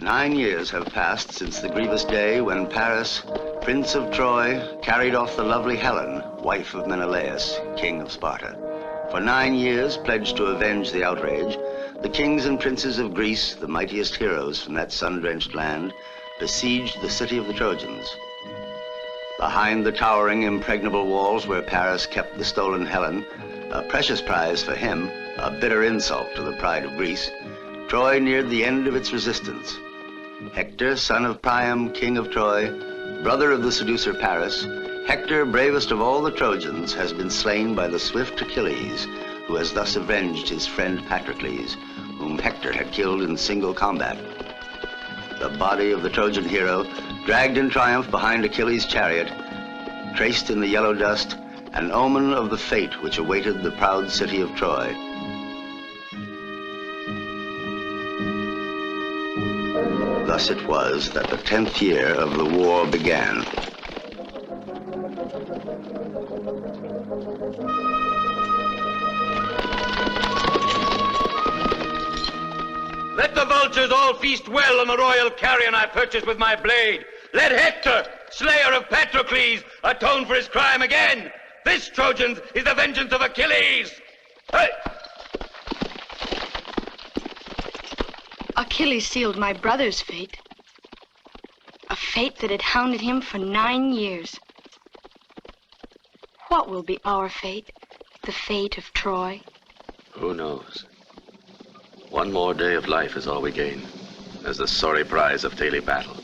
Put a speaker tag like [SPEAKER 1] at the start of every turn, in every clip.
[SPEAKER 1] 9 years have passed since the grievous day when Paris, Prince of Troy, carried off the lovely Helen, wife of Menelaus, king of Sparta. For 9 years, pledged to avenge the outrage, the kings and princes of Greece, the mightiest heroes from that sun-drenched land, besieged the city of the Trojans. Behind the towering, impregnable walls where Paris kept the stolen Helen, a precious prize for him, a bitter insult to the pride of Greece, Troy neared the end of its resistance. Hector, son of Priam, king of Troy, brother of the seducer Paris, Hector, bravest of all the Trojans, has been slain by the swift Achilles, who has thus avenged his friend Patroclus, whom Hector had killed in single combat. The body of the Trojan hero, dragged in triumph behind Achilles' chariot, traced in the yellow dust, an omen of the fate which awaited the proud city of Troy. Thus it was that the 10th year of the war began.
[SPEAKER 2] Let the vultures all feast well on the royal carrion I purchased with my blade. Let Hector, slayer of Patroclus, atone for his crime again. This, Trojans, is the vengeance of Achilles. Hey!
[SPEAKER 3] Achilles sealed my brother's fate. A fate that had hounded him for 9 years. What will be our fate? The fate of Troy?
[SPEAKER 4] Who knows? One more day of life is all we gain, as the sorry prize of daily battle.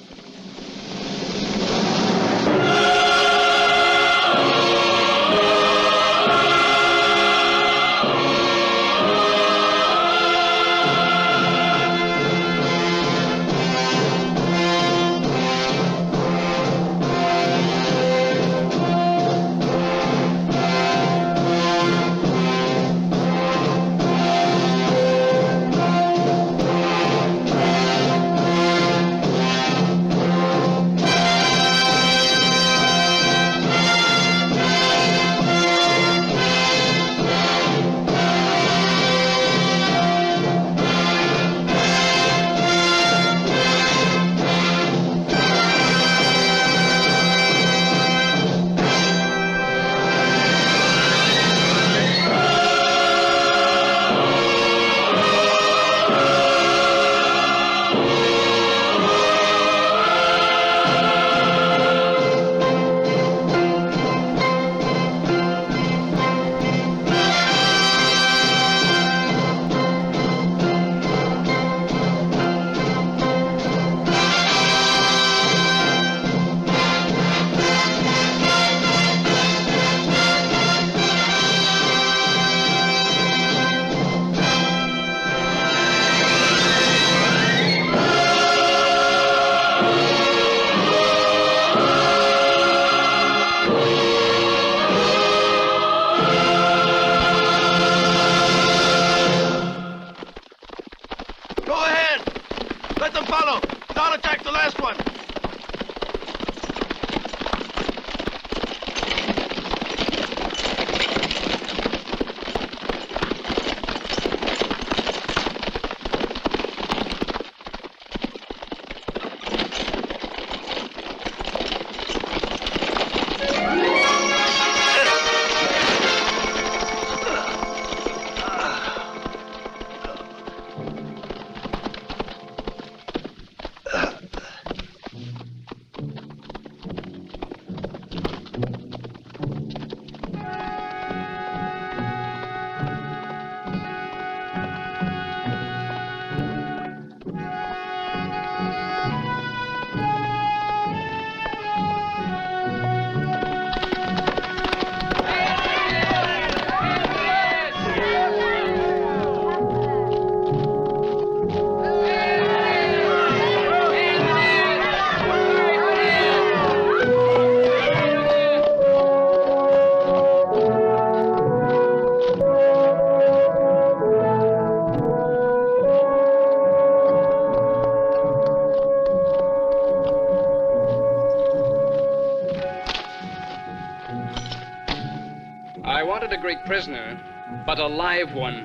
[SPEAKER 5] A great prisoner, but a live one.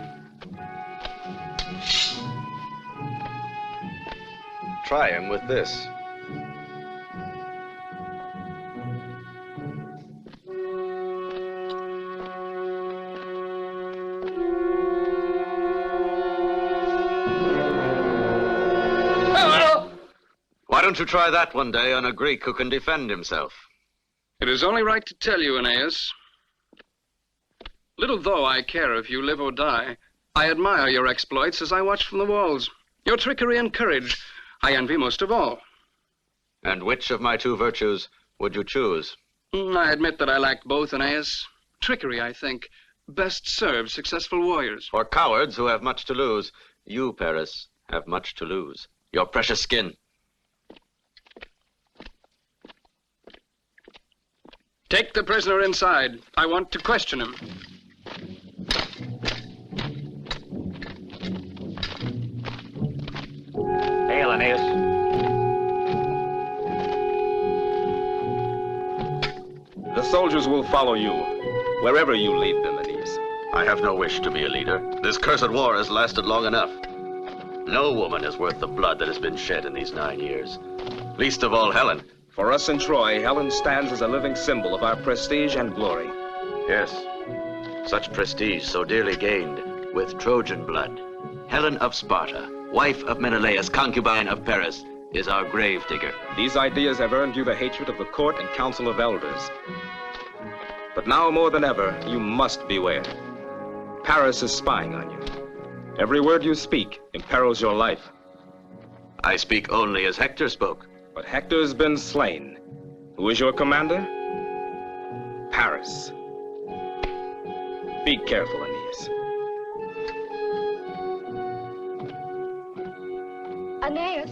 [SPEAKER 4] try him with this. Why don't you try that one day on a Greek who can defend himself?
[SPEAKER 5] It is only right to tell you, Aeneas. Little though I care if you live or die, I admire your exploits as I watch from the walls. Your trickery and courage I envy most of all.
[SPEAKER 4] And which of my two virtues would you choose?
[SPEAKER 5] I admit that I lack both, Aeneas. Trickery, I think, best serves successful warriors.
[SPEAKER 4] For cowards who have much to lose, you, Paris, have much to lose. Your precious skin.
[SPEAKER 5] Take the prisoner inside. I want to question him.
[SPEAKER 6] Hail, Aeneas.
[SPEAKER 7] The soldiers will follow you, wherever you lead them, Aeneas.
[SPEAKER 4] I have no wish to be a leader. This cursed war has lasted long enough. No woman is worth the blood that has been shed in these 9 years. Least of all Helen.
[SPEAKER 7] For us in Troy, Helen stands as a living symbol of our prestige and glory.
[SPEAKER 4] Yes, such prestige so dearly gained with Trojan blood. Helen of Sparta, wife of Menelaus, concubine of Paris, is our grave digger.
[SPEAKER 7] These ideas have earned you the hatred of the court and council of elders. But now more than ever, you must beware. Paris is spying on you. Every word you speak imperils your life.
[SPEAKER 4] I speak only as Hector spoke.
[SPEAKER 7] But Hector's been slain. Who is your commander? Paris. Be careful, Aeneas.
[SPEAKER 3] Aeneas.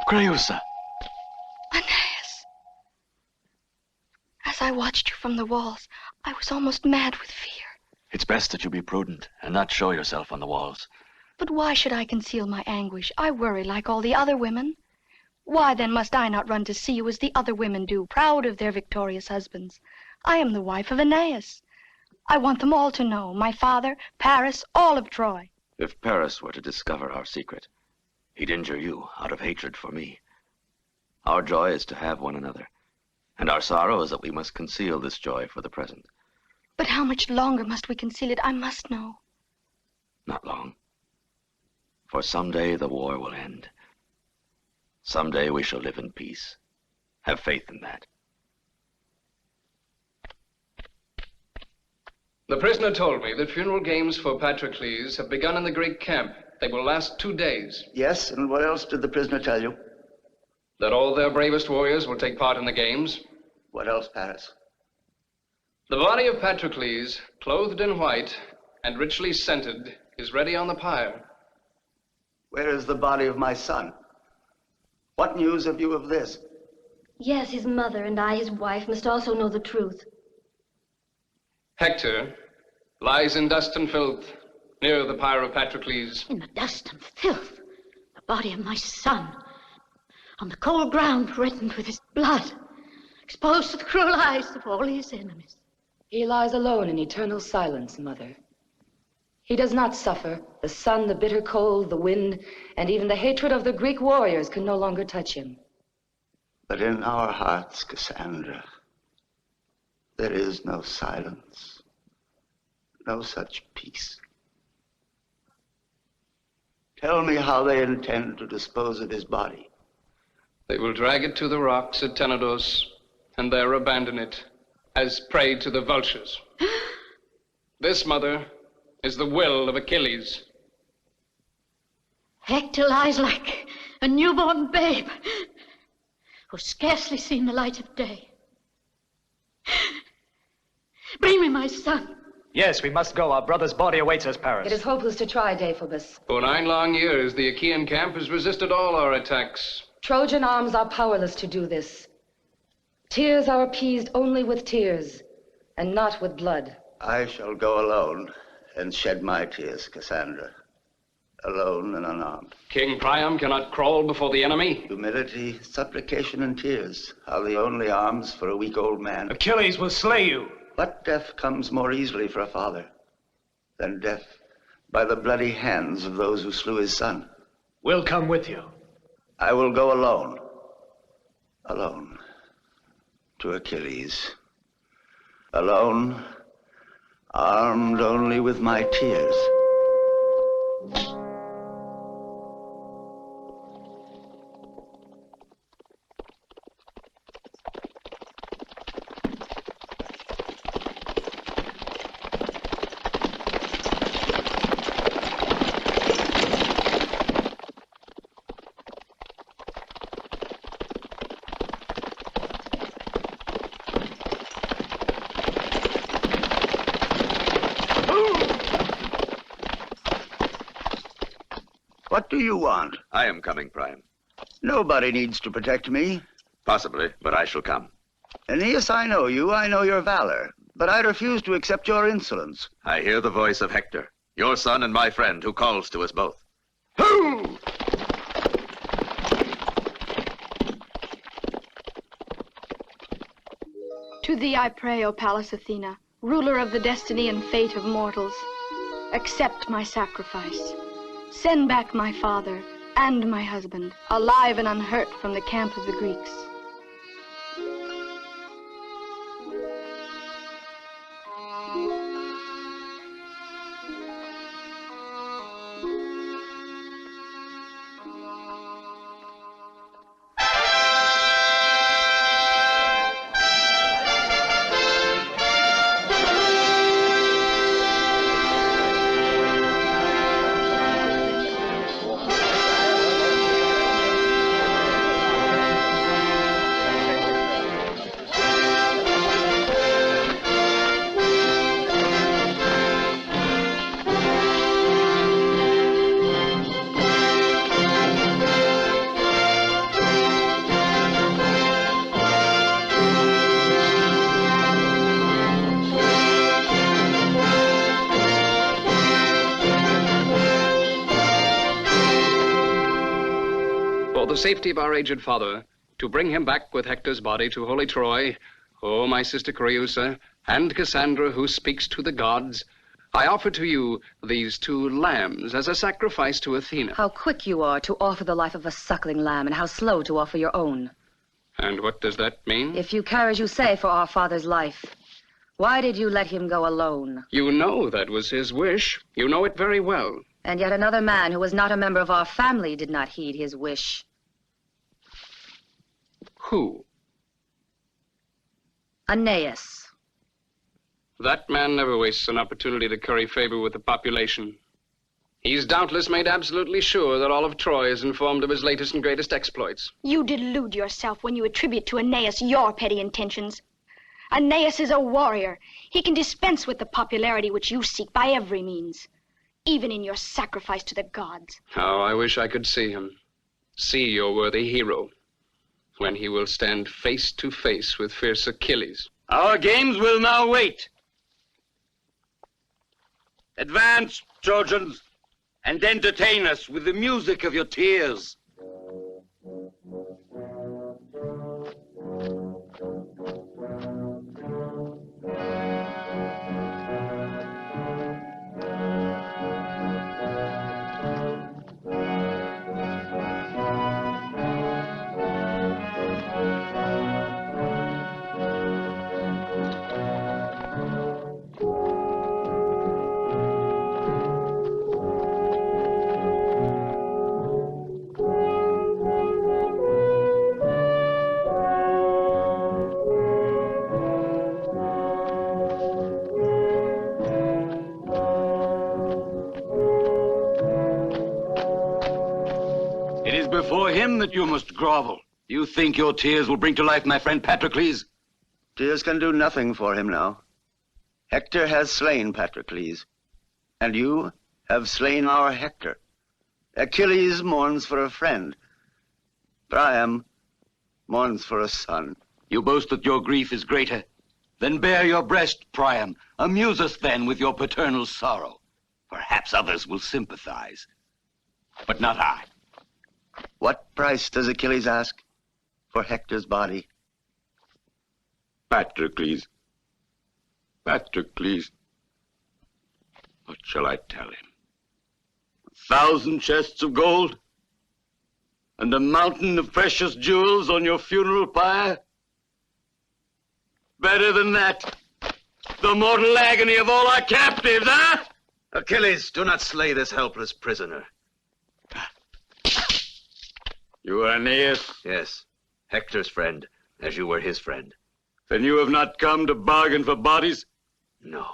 [SPEAKER 4] Creusa.
[SPEAKER 3] Aeneas. As I watched you from the walls, I was almost mad with fear.
[SPEAKER 4] It's best that you be prudent and not show yourself on the walls.
[SPEAKER 3] But why should I conceal my anguish? I worry like all the other women. Why then must I not run to see you as the other women do, proud of their victorious husbands? I am the wife of Aeneas. I want them all to know, my father, Paris, all of Troy.
[SPEAKER 4] If Paris were to discover our secret, he'd injure you out of hatred for me. Our joy is to have one another, and our sorrow is that we must conceal this joy for the present.
[SPEAKER 3] But how much longer must we conceal it? I must know.
[SPEAKER 4] Not long. For someday the war will end. Someday we shall live in peace. Have faith in that.
[SPEAKER 5] The prisoner told me that funeral games for Patroclus have begun in the Greek camp. They will last 2 days.
[SPEAKER 1] Yes, and what else did the prisoner tell you?
[SPEAKER 5] That all their bravest warriors will take part in the games.
[SPEAKER 1] What else, Paris?
[SPEAKER 5] The body of Patroclus, clothed in white and richly scented, is ready on the pyre.
[SPEAKER 1] Where is the body of my son? What news have you of this?
[SPEAKER 8] Yes, his mother and I, his wife, must also know the truth.
[SPEAKER 5] Hector lies in dust and filth near the pyre of Patroclus.
[SPEAKER 8] In the dust and filth, the body of my son, on the cold ground reddened with his blood, exposed to the cruel eyes of all his enemies.
[SPEAKER 9] He lies alone in eternal silence, Mother. He does not suffer. The sun, the bitter cold, the wind, and even the hatred of the Greek warriors can no longer touch him.
[SPEAKER 1] But in our hearts, Cassandra, there is no silence, no such peace. Tell me how they intend to dispose of his body.
[SPEAKER 5] They will drag it to the rocks at Tenedos and there abandon it as prey to the vultures. This, Mother, is the will of Achilles.
[SPEAKER 8] Hector lies like a newborn babe who's scarcely seen the light of day. Bring me my son.
[SPEAKER 6] Yes, we must go. Our brother's body awaits us, Paris.
[SPEAKER 9] It is hopeless to try, Deiphobus.
[SPEAKER 5] For 9 long years, the Achaean camp has resisted all our attacks.
[SPEAKER 9] Trojan arms are powerless to do this. Tears are appeased only with tears, and not with blood.
[SPEAKER 1] I shall go alone and shed my tears, Cassandra. Alone and unarmed.
[SPEAKER 5] King Priam cannot crawl before the enemy.
[SPEAKER 1] Humility, supplication, and tears are the only arms for a weak old man.
[SPEAKER 6] Achilles will slay you.
[SPEAKER 1] What death comes more easily for a father then death by the bloody hands of those who slew his son.
[SPEAKER 6] We'll come with you.
[SPEAKER 1] I will go alone. Alone. To Achilles. Alone, armed only with my tears. What do you want?
[SPEAKER 4] I am coming, Priam.
[SPEAKER 1] Nobody needs to protect me.
[SPEAKER 4] Possibly, but I shall come.
[SPEAKER 1] Aeneas, I know you. I know your valor. But I refuse to accept your insolence.
[SPEAKER 4] I hear the voice of Hector, your son and my friend, who calls to us both.
[SPEAKER 1] Who?
[SPEAKER 3] To thee I pray, O Pallas Athena, ruler of the destiny and fate of mortals. Accept my sacrifice. Send back my father and my husband, alive and unhurt, from the camp of the Greeks.
[SPEAKER 5] For the safety of our aged father, to bring him back with Hector's body to holy Troy, O my sister Creusa, and Cassandra, who speaks to the gods, I offer to you these 2 lambs as a sacrifice to Athena.
[SPEAKER 9] How quick you are to offer the life of a suckling lamb, and how slow to offer your own.
[SPEAKER 5] And what does that mean?
[SPEAKER 9] If you care as you say for our father's life, why did you let him go alone?
[SPEAKER 5] You know that was his wish. You know it very well.
[SPEAKER 9] And yet another man who was not a member of our family did not heed his wish.
[SPEAKER 5] Who?
[SPEAKER 9] Aeneas.
[SPEAKER 5] That man never wastes an opportunity to curry favor with the population. He's doubtless made absolutely sure that all of Troy is informed of his latest and greatest exploits.
[SPEAKER 3] You delude yourself when you attribute to Aeneas your petty intentions. Aeneas is a warrior. He can dispense with the popularity which you seek by every means, even in your sacrifice to the gods.
[SPEAKER 5] How I wish I could see him. See your worthy hero, when he will stand face to face with fierce Achilles.
[SPEAKER 2] Our games will now wait. Advance, Trojans, and entertain us with the music of your tears. Before him that you must grovel. You think your tears will bring to life my friend Patroclus?
[SPEAKER 1] Tears can do nothing for him now. Hector has slain Patroclus, and you have slain our Hector. Achilles mourns for a friend. Priam mourns for a son.
[SPEAKER 2] You boast that your grief is greater. Then bare your breast, Priam. Amuse us then with your paternal sorrow. Perhaps others will sympathize, but not I.
[SPEAKER 1] What price does Achilles ask for Hector's body?
[SPEAKER 2] Patroclus. Patroclus. What shall I tell him? 1,000 chests of gold? And a mountain of precious jewels on your funeral pyre? Better than that. The mortal agony of all our captives, huh?
[SPEAKER 10] Achilles, do not slay this helpless prisoner.
[SPEAKER 2] You are Aeneas?
[SPEAKER 10] Yes, Hector's friend, as you were his friend.
[SPEAKER 2] Then you have not come to bargain for bodies?
[SPEAKER 10] No.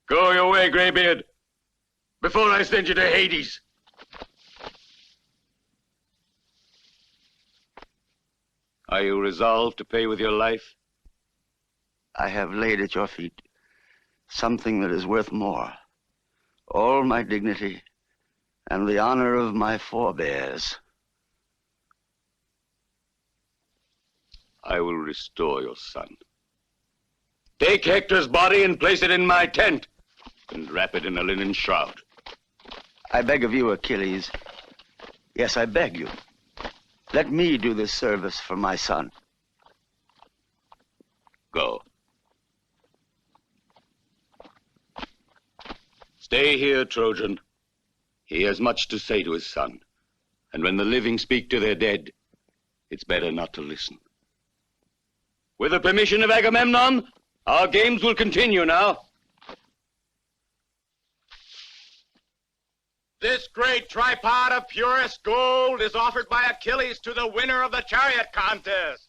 [SPEAKER 2] Go your way, Graybeard, before I send you to Hades. Are you resolved to pay with your life?
[SPEAKER 1] I have laid at your feet something that is worth more. All my dignity and the honor of my forebears.
[SPEAKER 2] I will restore your son. Take Hector's body and place it in my tent, and wrap it in a linen shroud.
[SPEAKER 1] I beg of you, Achilles. Yes, I beg you. Let me do this service for my son.
[SPEAKER 2] Go. Stay here, Trojan. He has much to say to his son. And when the living speak to their dead, it's better not to listen. With the permission of Agamemnon, our games will continue now.
[SPEAKER 11] This great tripod of purest gold is offered by Achilles to the winner of the chariot contest.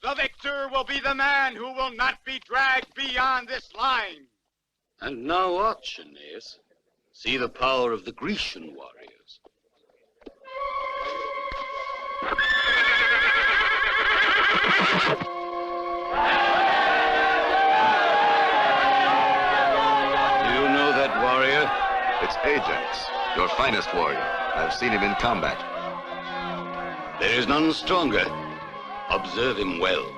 [SPEAKER 11] The victor will be the man who will not be dragged beyond this line.
[SPEAKER 2] And now watch, Aeneas. See the power of the Grecian warriors. Do you know that warrior?
[SPEAKER 12] It's Ajax, your finest warrior. I've seen him in combat.
[SPEAKER 2] There is none stronger. Observe him well.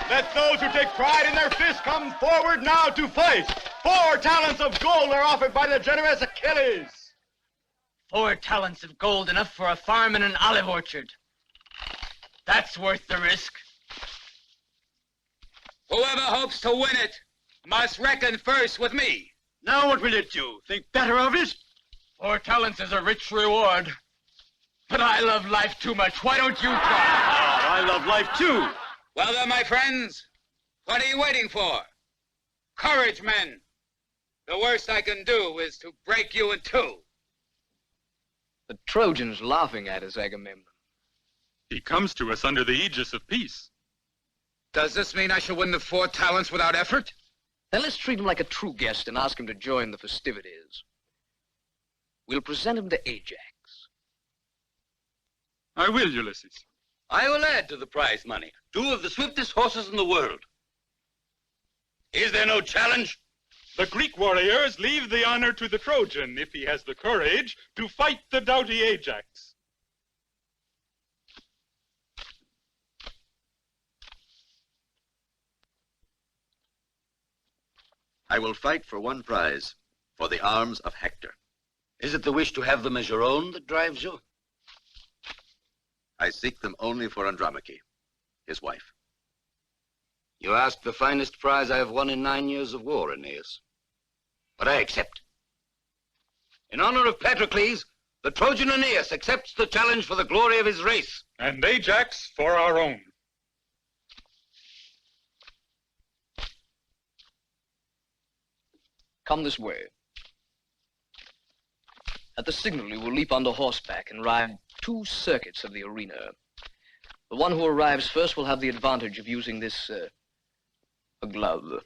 [SPEAKER 11] Let those who take pride in their fists come forward now to fight. 4 talents of gold are offered by the generous Achilles.
[SPEAKER 13] 4 talents of gold, enough for a farm and an olive orchard. That's worth the risk.
[SPEAKER 11] Whoever hopes to win it must reckon first with me. Now what will it do? Think better of it?
[SPEAKER 13] 4 talents is a rich reward. But I love life too much. Why don't you try?
[SPEAKER 11] I love life too.
[SPEAKER 14] Well then, my friends, what are you waiting for? Courage, men. The worst I can do is to break you in 2.
[SPEAKER 5] The Trojans laughing at us, Agamemnon.
[SPEAKER 15] He comes to us under the aegis of peace.
[SPEAKER 14] Does this mean I shall win the 4 talents without effort?
[SPEAKER 5] Then let's treat him like a true guest and ask him to join the festivities. We'll present him to Ajax.
[SPEAKER 15] I will, Ulysses.
[SPEAKER 2] I will add to the prize money 2 of the swiftest horses in the world. Is there no challenge?
[SPEAKER 15] The Greek warriors leave the honor to the Trojan if he has the courage to fight the doughty Ajax.
[SPEAKER 10] I will fight for one prize, for the arms of Hector.
[SPEAKER 2] Is it the wish to have them as your own that drives you?
[SPEAKER 10] I seek them only for Andromache, his wife.
[SPEAKER 2] You ask the finest prize I have won in 9 years of war, Aeneas. But I accept. In honor of Patroclus, the Trojan Aeneas accepts the challenge for the glory of his race.
[SPEAKER 15] And Ajax for our own.
[SPEAKER 16] Come this way. At the signal, you will leap onto horseback and ride 2 circuits of the arena. The one who arrives first will have the advantage of using this, a glove.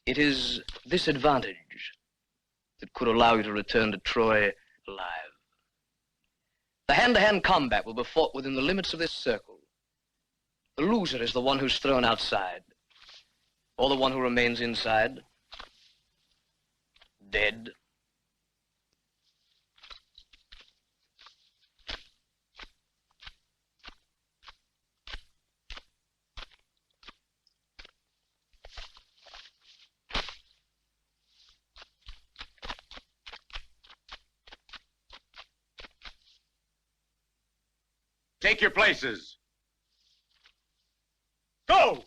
[SPEAKER 16] It is this advantage that could allow you to return to Troy alive. The hand-to-hand combat will be fought within the limits of this circle. The loser is the one who's thrown outside, or the one who remains inside, dead.
[SPEAKER 2] Take your places.
[SPEAKER 11] Go!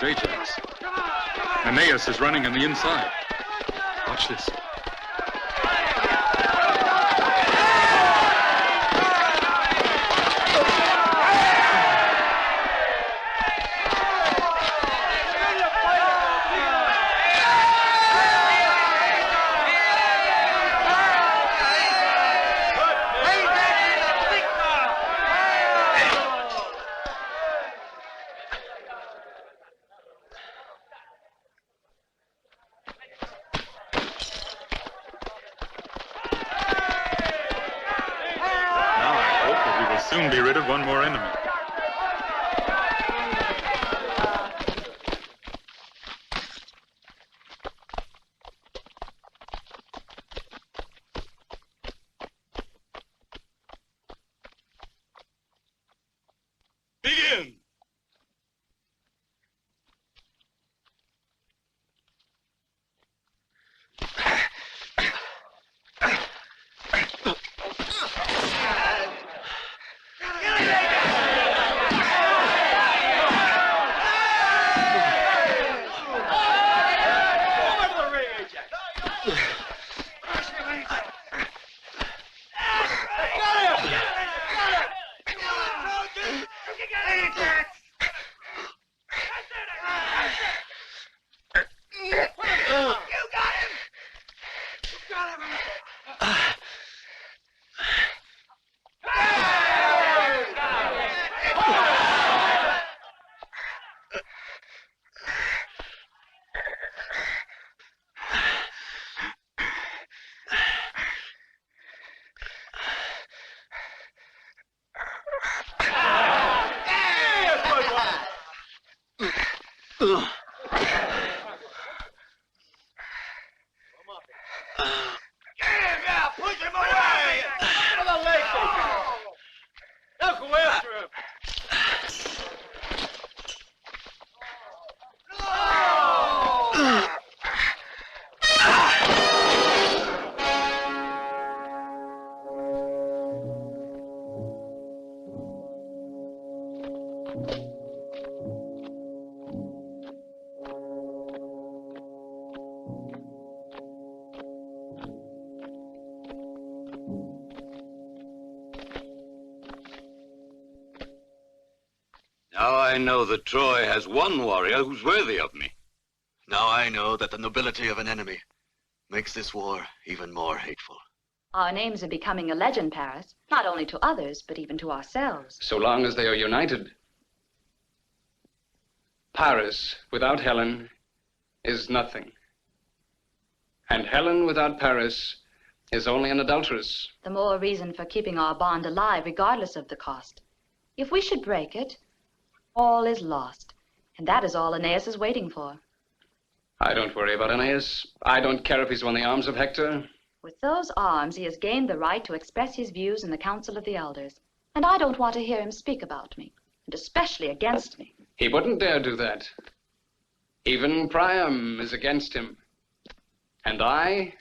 [SPEAKER 15] Ajax. Aeneas is running on the inside. Watch this. Soon be rid of one more enemy.
[SPEAKER 11] Begin!
[SPEAKER 2] Now I know that Troy has one warrior who's worthy of me.
[SPEAKER 4] Now I know that the nobility of an enemy makes this war even more hateful.
[SPEAKER 9] Our names are becoming a legend, Paris, not only to others, but even to ourselves.
[SPEAKER 5] So long as they are united. Paris without Helen is nothing. And Helen without Paris is only an adulteress.
[SPEAKER 9] The more reason for keeping our bond alive, regardless of the cost. If we should break it, all is lost. And that is all Aeneas is waiting for.
[SPEAKER 5] I don't worry about Aeneas. I don't care if he's won the arms of Hector.
[SPEAKER 9] With those arms, he has gained the right to express his views in the Council of the Elders. And I don't want to hear him speak about me, and especially against me.
[SPEAKER 5] He wouldn't dare do that. Even Priam is against him. And I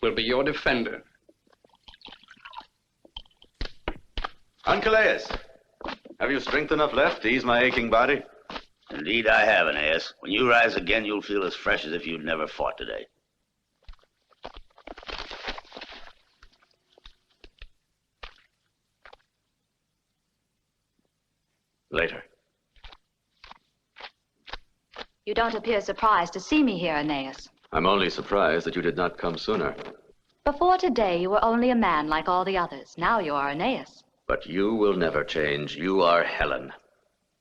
[SPEAKER 5] will be your defender.
[SPEAKER 12] Archelaus, have you strength enough left to ease my aching body?
[SPEAKER 1] Indeed I have, Aeneas. When you rise again, you'll feel as fresh as if you'd never fought today.
[SPEAKER 4] Later.
[SPEAKER 9] You don't appear surprised to see me here, Aeneas.
[SPEAKER 4] I'm only surprised that you did not come sooner.
[SPEAKER 9] Before today, you were only a man like all the others. Now you are Aeneas.
[SPEAKER 4] But you will never change. You are Helen.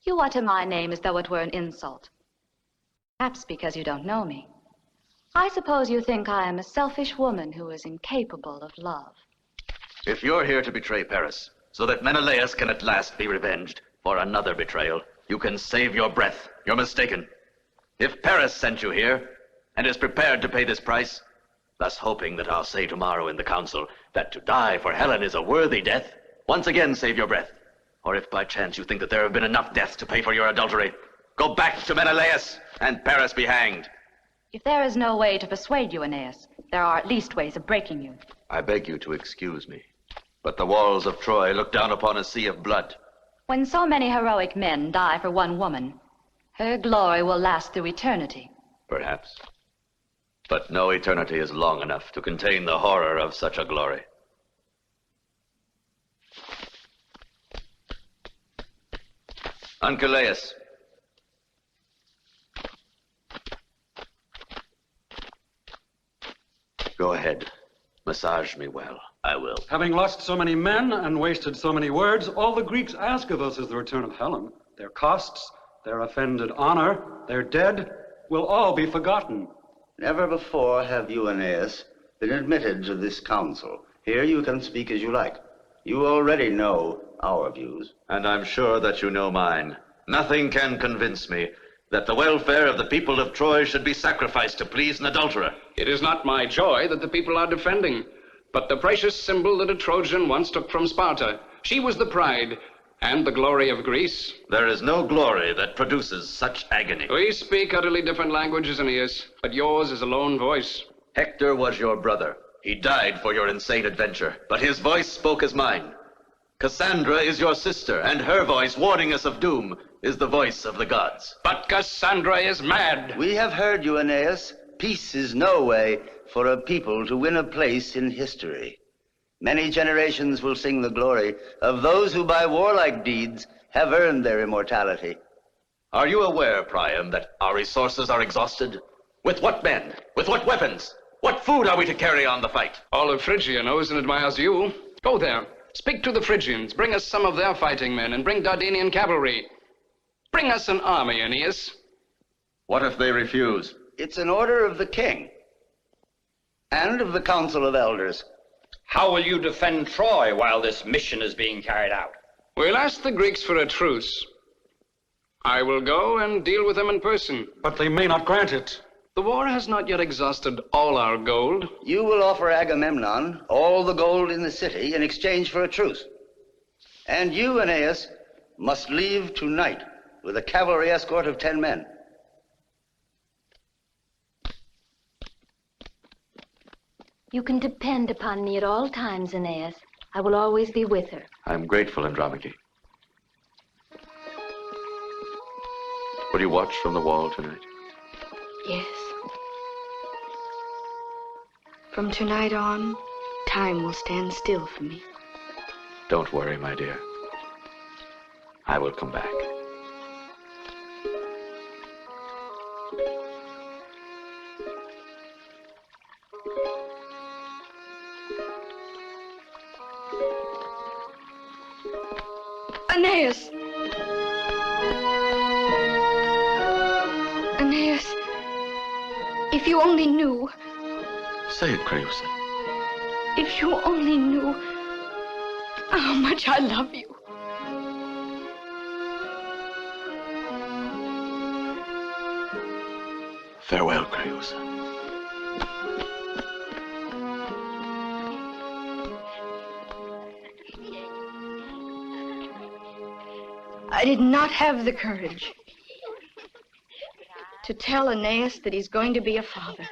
[SPEAKER 9] You utter my name as though it were an insult. Perhaps because you don't know me. I suppose you think I am a selfish woman who is incapable of love.
[SPEAKER 4] If you're here to betray Paris, so that Menelaus can at last be revenged for another betrayal, you can save your breath. You're mistaken. If Paris sent you here, and is prepared to pay this price, thus hoping that I'll say tomorrow in the council that to die for Helen is a worthy death, once again save your breath. Or if by chance you think that there have been enough deaths to pay for your adultery, go back to Menelaus and Paris be hanged.
[SPEAKER 9] If there is no way to persuade you, Aeneas, there are at least ways of breaking you.
[SPEAKER 4] I beg you to excuse me, but the walls of Troy look down upon a sea of blood.
[SPEAKER 9] When so many heroic men die for one woman, her glory will last through eternity.
[SPEAKER 4] Perhaps. But no eternity is long enough to contain the horror of such a glory. Archelaus. Go ahead. Massage me well.
[SPEAKER 1] I will.
[SPEAKER 17] Having lost so many men and wasted so many words, all the Greeks ask of us is the return of Helen. Their costs, their offended honor, their dead will all be forgotten.
[SPEAKER 1] Never before have you, Aeneas, been admitted to this council. Here you can speak as you like. You already know our views.
[SPEAKER 4] And I'm sure that you know mine. Nothing can convince me that the welfare of the people of Troy should be sacrificed to please an adulterer.
[SPEAKER 5] It is not my joy that the people are defending, but the precious symbol that a Trojan once took from Sparta. She was the pride and the glory of Greece.
[SPEAKER 4] There is no glory that produces such agony.
[SPEAKER 5] We speak utterly different languages, Aeneas, but yours is a lone voice.
[SPEAKER 4] Hector was your brother. He died for your insane adventure, but his voice spoke as mine. Cassandra is your sister, and her voice, warning us of doom, is the voice of the gods.
[SPEAKER 5] But Cassandra is mad.
[SPEAKER 1] We have heard you, Aeneas. Peace is no way for a people to win a place in history. Many generations will sing the glory of those who by warlike deeds have earned their immortality.
[SPEAKER 4] Are you aware, Priam, that our resources are exhausted? With what men? With what weapons? What food are we to carry on the fight?
[SPEAKER 5] All of Phrygia knows and admires you. Go there. Speak to the Phrygians. Bring us some of their fighting men, and bring Dardanian cavalry. Bring us an army, Aeneas.
[SPEAKER 4] What if they refuse?
[SPEAKER 1] It's an order of the king and of the Council of Elders.
[SPEAKER 13] How will you defend Troy while this mission is being carried out?
[SPEAKER 5] We'll ask the Greeks for a truce. I will go and deal with them in person.
[SPEAKER 17] But they may not grant it.
[SPEAKER 5] The war has not yet exhausted all our gold.
[SPEAKER 1] You will offer Agamemnon all the gold in the city in exchange for a truce. And you, Aeneas, must leave tonight with a cavalry escort of 10 men.
[SPEAKER 8] You can depend upon me at all times, Aeneas. I will always be with her.
[SPEAKER 4] I'm grateful, Andromache. Will you watch from the wall tonight?
[SPEAKER 3] Yes. From tonight on, time will stand still for me.
[SPEAKER 4] Don't worry, my dear. I will come back.
[SPEAKER 3] Aeneas! Aeneas, if you only knew,
[SPEAKER 4] Say it, Creusa.
[SPEAKER 3] if you only knew how much I love you.
[SPEAKER 4] Farewell, Creusa.
[SPEAKER 3] I did not have the courage to tell Aeneas that he's going to be a father.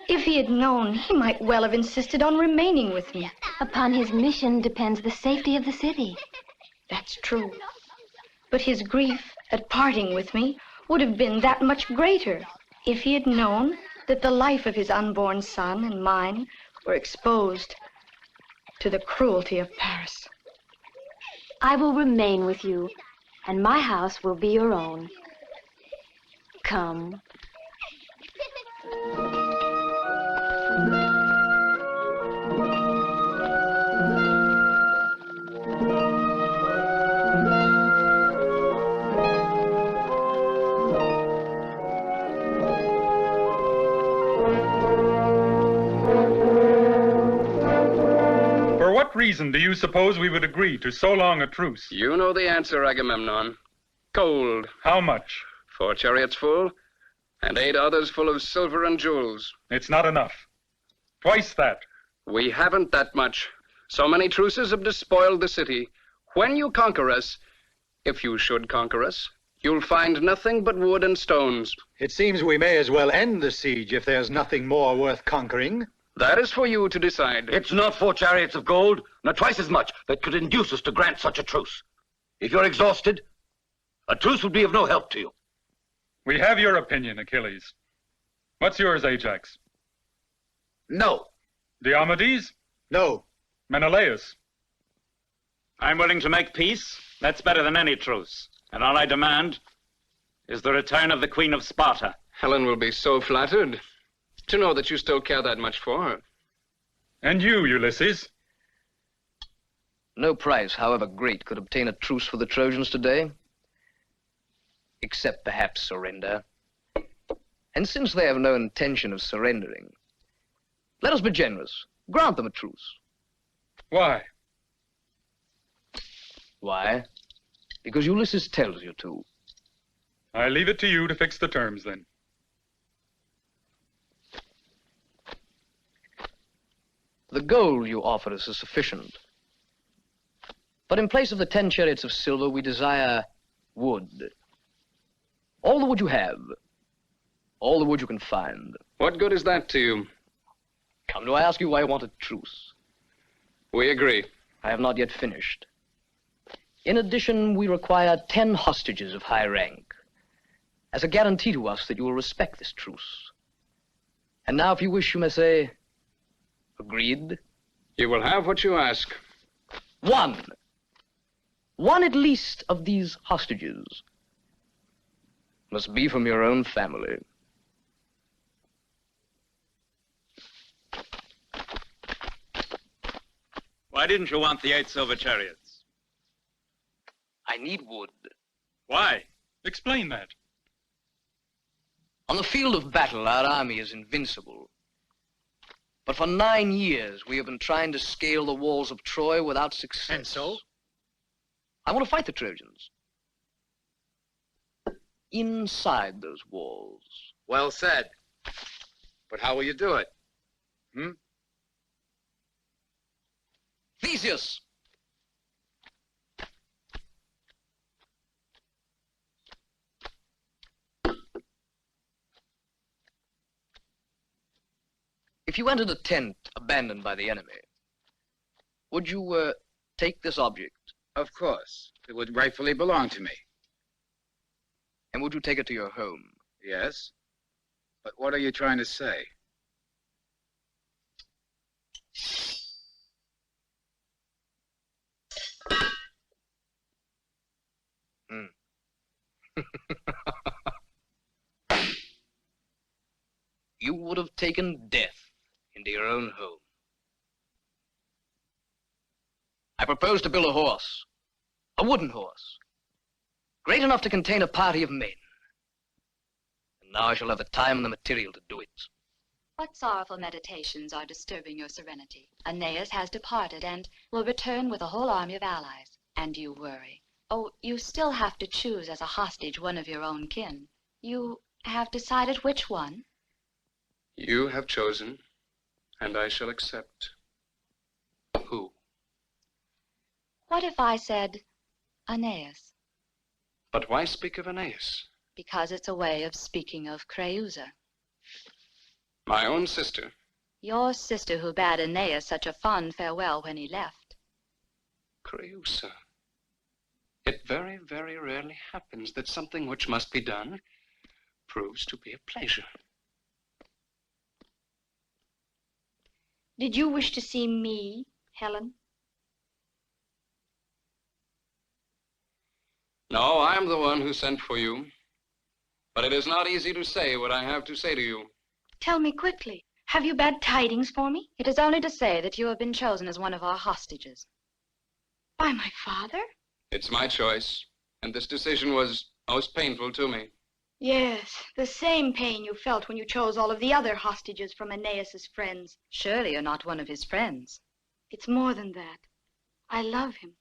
[SPEAKER 3] If he had known, he might well have insisted on remaining with me.
[SPEAKER 18] Upon his mission depends the safety of the city.
[SPEAKER 3] That's true. But his grief at parting with me would have been that much greater if he had known that the life of his unborn son and mine were exposed to the cruelty of Paris.
[SPEAKER 18] I will remain with you, and my house will be your own. Come.
[SPEAKER 15] For what reason do you suppose we would agree to so long a truce?
[SPEAKER 5] You know the answer, Agamemnon. Gold.
[SPEAKER 15] How much?
[SPEAKER 5] 4 chariots full, and 8 others full of silver and jewels.
[SPEAKER 15] It's not enough. Twice that.
[SPEAKER 5] We haven't that much. So many truces have despoiled the city. When you conquer us, if you should conquer us, you'll find nothing but wood and stones.
[SPEAKER 19] It seems we may as well end the siege if there's nothing more worth conquering.
[SPEAKER 5] That is for you to decide.
[SPEAKER 2] It's not 4 chariots of gold, nor twice as much, that could induce us to grant such a truce. If you're exhausted, a truce would be of no help to you.
[SPEAKER 15] We have your opinion, Achilles. What's yours, Ajax?
[SPEAKER 14] No.
[SPEAKER 15] Diomedes?
[SPEAKER 19] No.
[SPEAKER 15] Menelaus?
[SPEAKER 13] I'm willing to make peace. That's better than any truce. And all I demand is the return of the Queen of Sparta.
[SPEAKER 5] Helen will be so flattered to know that you still care that much for her.
[SPEAKER 15] And you, Ulysses?
[SPEAKER 16] No price, however great, could obtain a truce for the Trojans today, except perhaps surrender. And since they have no intention of surrendering, let us be generous. Grant them a truce.
[SPEAKER 15] Why?
[SPEAKER 16] Why? Because Ulysses tells you to.
[SPEAKER 15] I leave it to you to fix the terms, then.
[SPEAKER 16] The gold you offer us is sufficient. But in place of the 10 chariots of silver, we desire wood. All the wood you have. All the wood you can find.
[SPEAKER 5] What good is that to you?
[SPEAKER 16] Come, do I ask you why you want a truce?
[SPEAKER 5] We agree.
[SPEAKER 16] I have not yet finished. In addition, we require 10 hostages of high rank, as a guarantee to us that you will respect this truce. And now, if you wish, you may say, agreed?
[SPEAKER 5] You will have what you ask.
[SPEAKER 16] One at least of these hostages must be from your own family.
[SPEAKER 13] Why didn't you want the 8 silver chariots?
[SPEAKER 16] I need wood.
[SPEAKER 15] Why? Explain that.
[SPEAKER 16] On the field of battle, our army is invincible. But for 9 years, we have been trying to scale the walls of Troy without success.
[SPEAKER 19] And so?
[SPEAKER 16] I want to fight the Trojans. Inside those walls.
[SPEAKER 14] Well said. But how will you do it?
[SPEAKER 16] Theseus! If you entered a tent abandoned by the enemy, would you take this object?
[SPEAKER 14] Of course. It would rightfully belong to me.
[SPEAKER 16] And would you take it to your home?
[SPEAKER 14] Yes. But what are you trying to say?
[SPEAKER 16] You would have taken death into your own home. I propose to build a horse, a wooden horse, great enough to contain a party of men. And now I shall have the time and the material to do it.
[SPEAKER 20] What sorrowful meditations are disturbing your serenity? Aeneas has departed and will return with a whole army of allies. And you worry. Oh, you still have to choose as a hostage one of your own kin. You have decided which one?
[SPEAKER 5] You have chosen, and I shall accept. Who?
[SPEAKER 20] What if I said Aeneas?
[SPEAKER 5] But why speak of Aeneas?
[SPEAKER 20] Because it's a way of speaking of Creusa.
[SPEAKER 5] My own sister.
[SPEAKER 20] Your sister who bade Aeneas such a fond farewell when he left.
[SPEAKER 5] Creusa. It very, very rarely happens that something which must be done proves to be a pleasure.
[SPEAKER 3] Did you wish to see me, Helen?
[SPEAKER 5] No, I am the one who sent for you. But it is not easy to say what I have to say to you.
[SPEAKER 3] Tell me quickly. Have you bad tidings for me?
[SPEAKER 20] It is only to say that you have been chosen as one of our hostages.
[SPEAKER 3] By my father?
[SPEAKER 5] It's my choice, and this decision was most painful to me.
[SPEAKER 3] Yes, the same pain you felt when you chose all of the other hostages from Aeneas's friends.
[SPEAKER 20] Surely you're not one of his friends.
[SPEAKER 3] It's more than that. I love him.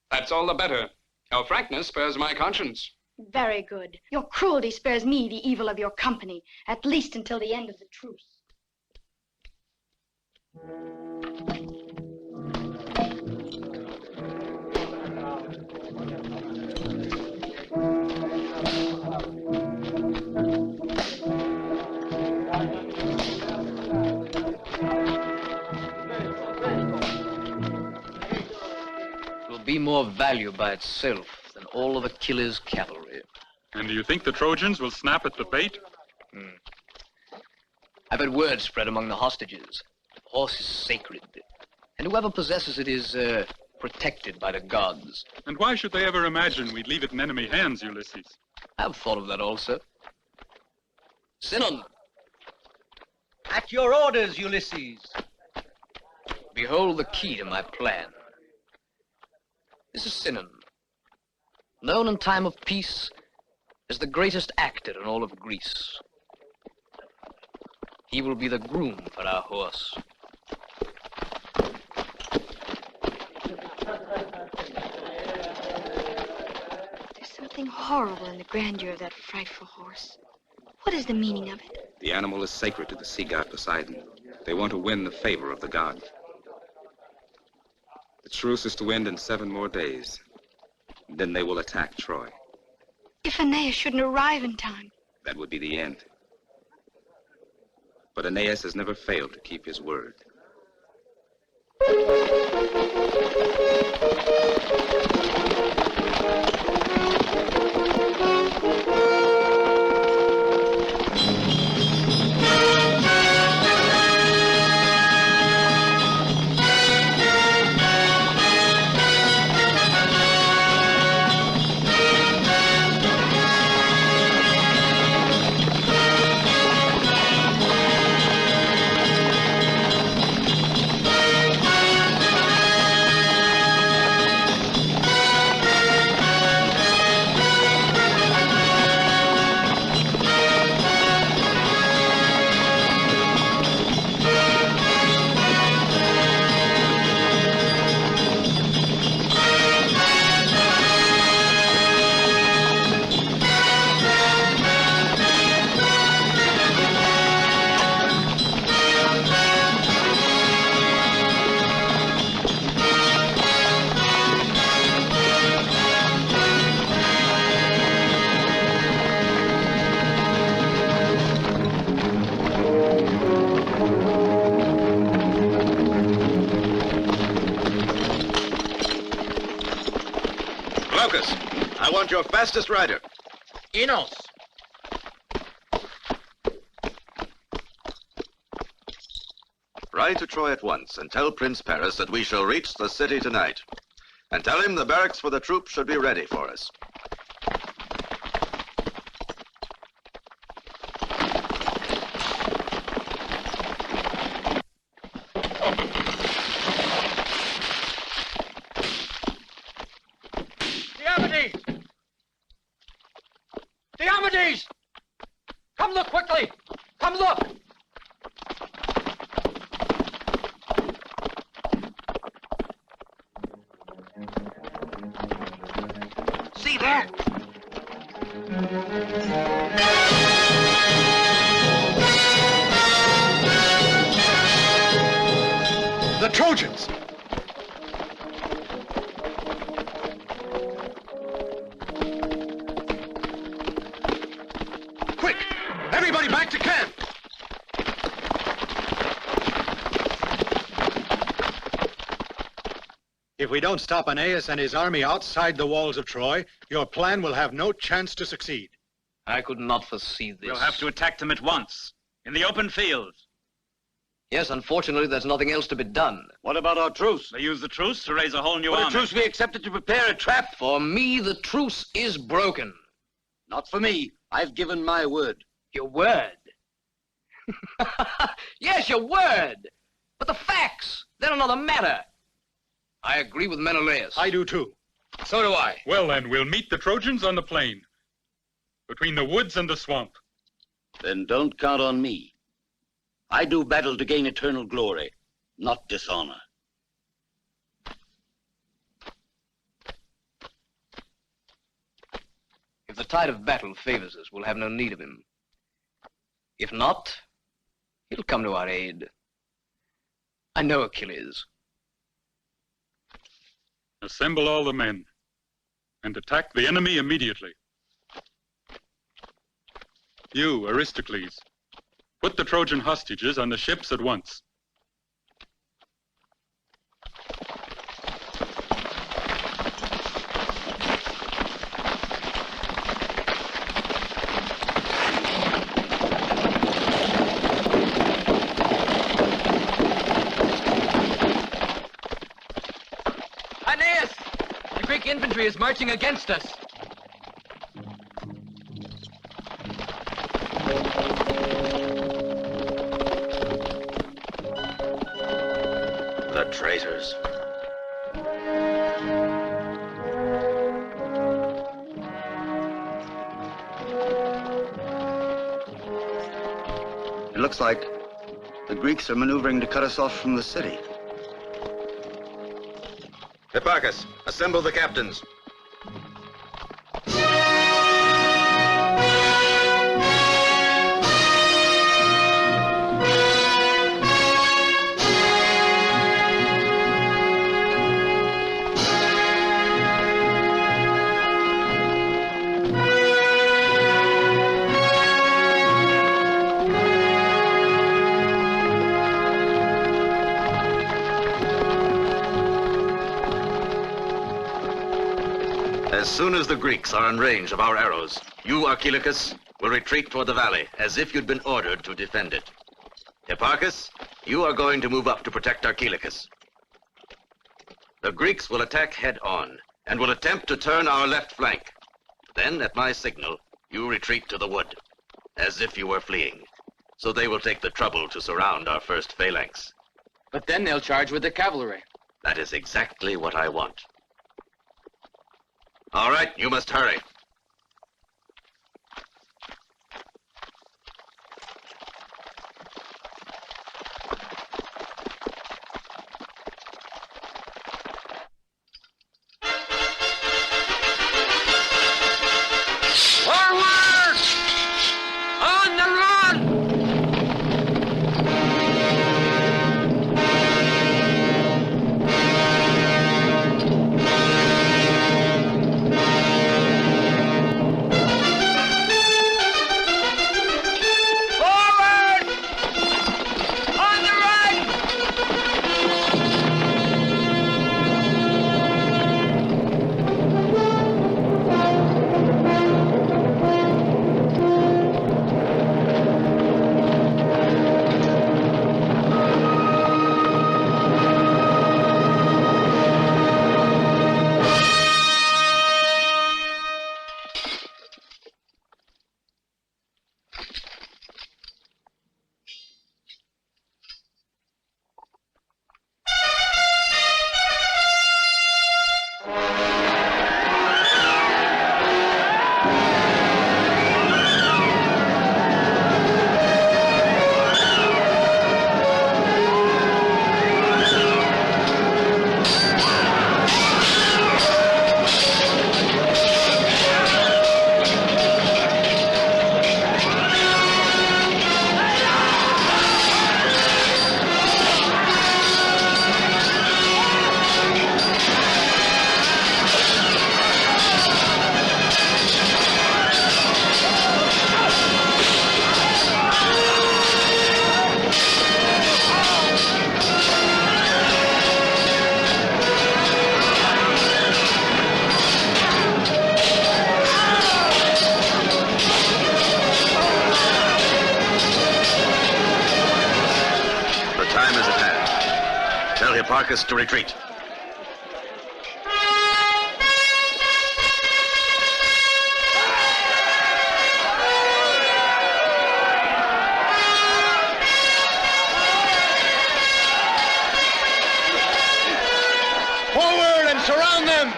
[SPEAKER 5] That's all the better. Your frankness spares my conscience.
[SPEAKER 3] Very good. Your cruelty spares me the evil of your company, at least until the end of the truce.
[SPEAKER 16] It will be more value by itself than all of Achilles' cavalry.
[SPEAKER 15] And do you think the Trojans will snap at the bait?
[SPEAKER 16] I've had word spread among the hostages. The horse is sacred, and whoever possesses it is protected by the gods.
[SPEAKER 15] And why should they ever imagine we'd leave it in enemy hands, Ulysses?
[SPEAKER 16] I've thought of that also. Sinon!
[SPEAKER 21] At your orders, Ulysses.
[SPEAKER 16] Behold the key to my plan. This is Sinon, known in time of peace as the greatest actor in all of Greece. He will be the groom for our horse.
[SPEAKER 3] There's something horrible in the grandeur of that frightful horse. What is the meaning of it?
[SPEAKER 7] The animal is sacred to the sea god Poseidon. They want to win the favor of the god. The truce is to end in 7 more days. Then they will attack Troy.
[SPEAKER 3] If Aeneas shouldn't arrive in time.
[SPEAKER 7] That would be the end. But Aeneas has never failed to keep his word.
[SPEAKER 10] I want your fastest rider.
[SPEAKER 21] Enos.
[SPEAKER 10] Ride to Troy at once and tell Prince Paris that we shall reach the city tonight. And tell him the barracks for the troops should be ready for us.
[SPEAKER 21] Diomedes! Diomedes! Come look quickly! Come look!
[SPEAKER 1] See there?
[SPEAKER 19] The Trojans!
[SPEAKER 12] Quick! Everybody back to camp!
[SPEAKER 19] If we don't stop Aeneas and his army outside the walls of Troy, your plan will have no chance to succeed.
[SPEAKER 16] I could not foresee this.
[SPEAKER 13] We'll have to attack them at once, in the open field.
[SPEAKER 16] Yes, unfortunately, there's nothing else to be done.
[SPEAKER 2] What about our truce?
[SPEAKER 13] They use the truce to raise a whole new
[SPEAKER 2] But
[SPEAKER 13] army.
[SPEAKER 2] a truce we accepted to prepare a trap.
[SPEAKER 16] For me, the truce is broken.
[SPEAKER 2] Not for me. I've given my word.
[SPEAKER 16] Your word? Yes, your word. But the facts, they're another matter. I agree with Menelaus.
[SPEAKER 19] I do too.
[SPEAKER 16] So do I.
[SPEAKER 15] Well, then, we'll meet the Trojans on the plain, between the woods and the swamp.
[SPEAKER 2] Then don't count on me. I do battle to gain eternal glory, not dishonor.
[SPEAKER 16] If the tide of battle favors us, we'll have no need of him. If not, he'll come to our aid. I know Achilles.
[SPEAKER 15] Assemble all the men and attack the enemy immediately. You, Aristocles, put the Trojan hostages on the ships at once.
[SPEAKER 16] Aeneas! The Greek infantry is marching against us.
[SPEAKER 2] The traitors.
[SPEAKER 1] It looks like the Greeks are maneuvering to cut us off from the city.
[SPEAKER 10] Hipparchus, assemble the captains. As soon as the Greeks are in range of our arrows, you, Archilochus, will retreat toward the valley as if you'd been ordered to defend it. Hipparchus, you are going to move up to protect Archilochus. The Greeks will attack head-on and will attempt to turn our left flank. Then, at my signal, you retreat to the wood, as if you were fleeing. So they will take the trouble to surround our first phalanx.
[SPEAKER 16] But then they'll charge with the cavalry.
[SPEAKER 10] That is exactly what I want. All right, you must hurry.
[SPEAKER 21] Forward! On the run!
[SPEAKER 10] Hipparchus to retreat.
[SPEAKER 11] Forward and surround them!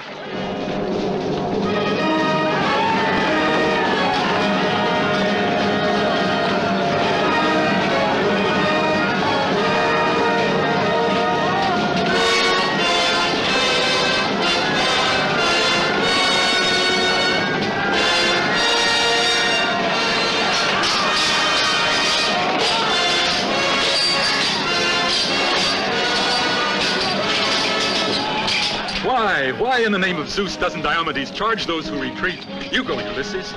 [SPEAKER 15] Why in the name of Zeus doesn't Diomedes charge those who retreat? You go, Ulysses.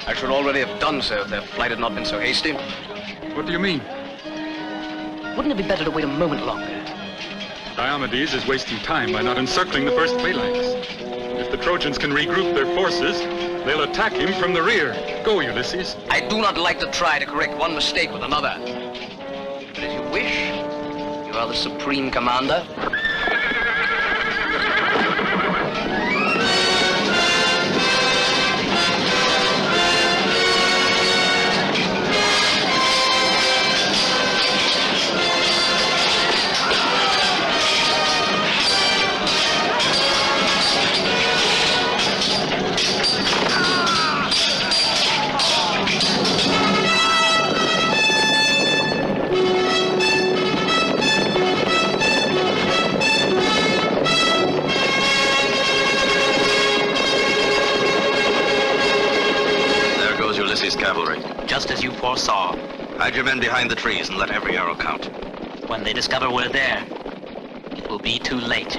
[SPEAKER 16] I should already have done so if their flight had not been so hasty.
[SPEAKER 15] What do you mean?
[SPEAKER 16] Wouldn't it be better to wait a moment longer?
[SPEAKER 15] Diomedes is wasting time by not encircling the first phalanx. If the Trojans can regroup their forces, they'll attack him from the rear. Go, Ulysses.
[SPEAKER 16] I do not like to try to correct one mistake with another. But if you wish, you are the supreme commander.
[SPEAKER 10] Cavalry.
[SPEAKER 6] Just as you foresaw.
[SPEAKER 10] Hide your men behind the trees and let every arrow count.
[SPEAKER 6] When they discover we're there, it will be too late.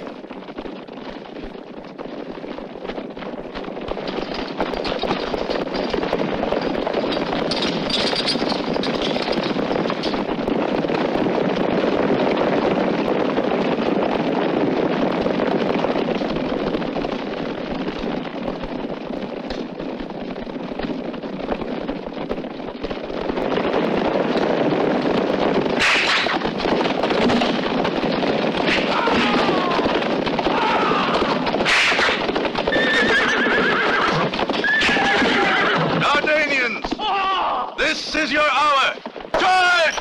[SPEAKER 10] This is your hour! Charge!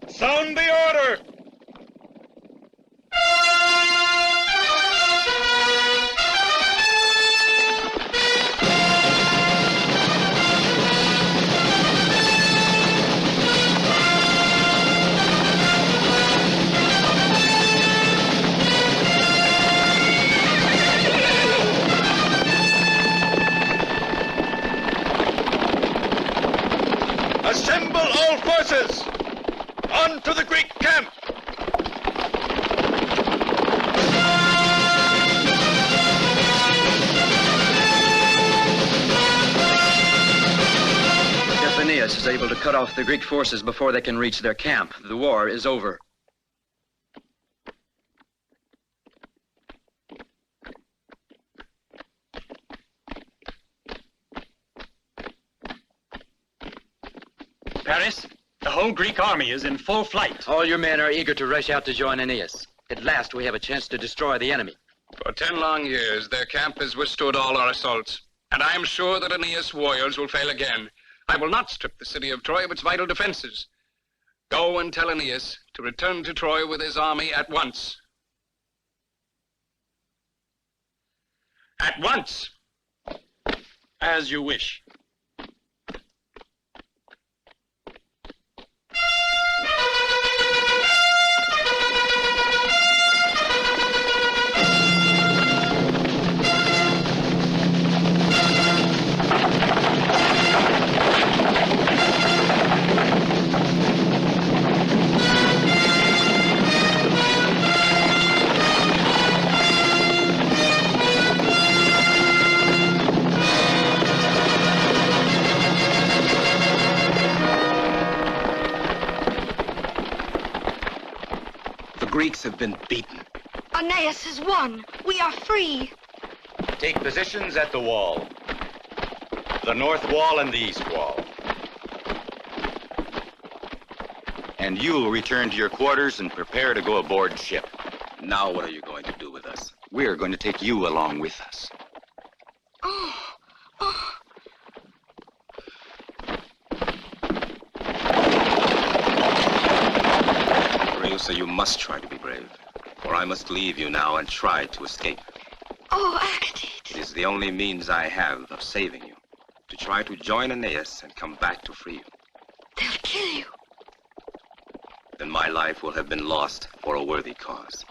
[SPEAKER 11] Sound the order! Assemble all forces! On to the Greek camp!
[SPEAKER 9] Aeneas is able to cut off the Greek forces before they can reach their camp, the war is over.
[SPEAKER 13] Paris, the whole Greek army is in full flight.
[SPEAKER 9] All your men are eager to rush out to join Aeneas. At last we have a chance to destroy the enemy.
[SPEAKER 5] For 10 long years, their camp has withstood all our assaults, and I am sure that Aeneas' warriors will fail again. I will not strip the city of Troy of its vital defenses. Go and tell Aeneas to return to Troy with his army at once. At once!
[SPEAKER 13] As you wish.
[SPEAKER 9] The Greeks have been beaten.
[SPEAKER 3] Aeneas has won. We are free.
[SPEAKER 11] Take positions at the wall. The north wall and the east wall. And you'll return to your quarters and prepare to go aboard ship.
[SPEAKER 7] Now what are you going to do with us?
[SPEAKER 11] We're going to take you along with us.
[SPEAKER 7] So you must try to be brave, for I must leave you now and try to escape.
[SPEAKER 3] Oh, Acadete.
[SPEAKER 7] It is the only means I have of saving you, to try to join Aeneas and come back to free you.
[SPEAKER 3] They'll kill you.
[SPEAKER 7] Then my life will have been lost for a worthy cause.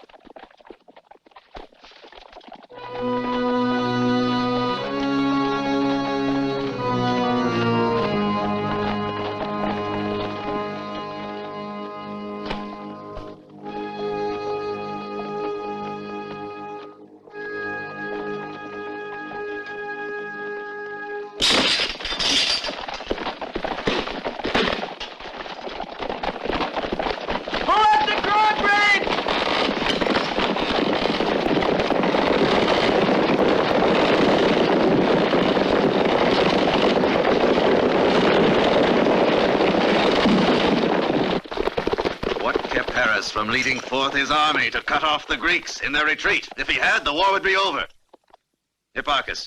[SPEAKER 10] From leading forth his army to cut off the Greeks in their retreat. If he had, the war would be over. Hipparchus,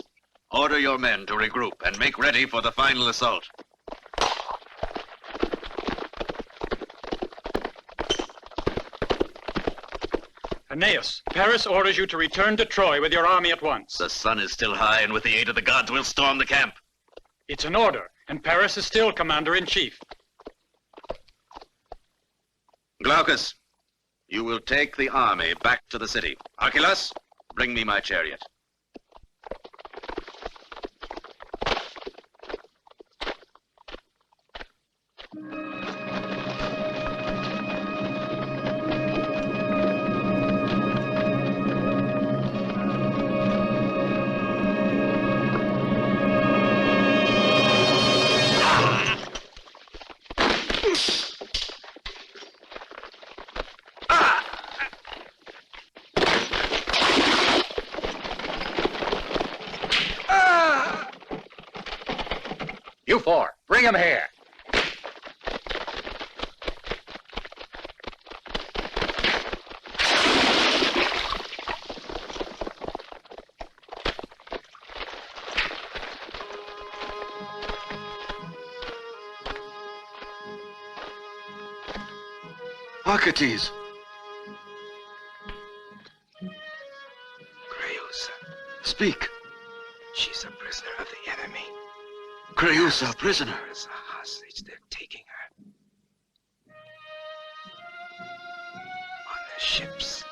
[SPEAKER 10] order your men to regroup and make ready for the final assault.
[SPEAKER 13] Aeneas, Paris orders you to return to Troy with your army at once.
[SPEAKER 10] The sun is still high, and with the aid of the gods, we'll storm the camp.
[SPEAKER 13] It's an order, and Paris is still commander-in-chief.
[SPEAKER 10] Glaucus, you will take the army back to the city. Archelaus, bring me my chariot.
[SPEAKER 21] You four, bring him here.
[SPEAKER 10] Archites.
[SPEAKER 7] Creusa.
[SPEAKER 10] Speak.
[SPEAKER 7] She's a prisoner of the enemy.
[SPEAKER 10] Creusa, prisoner.
[SPEAKER 7] As a hostage, they're taking her. On the ships.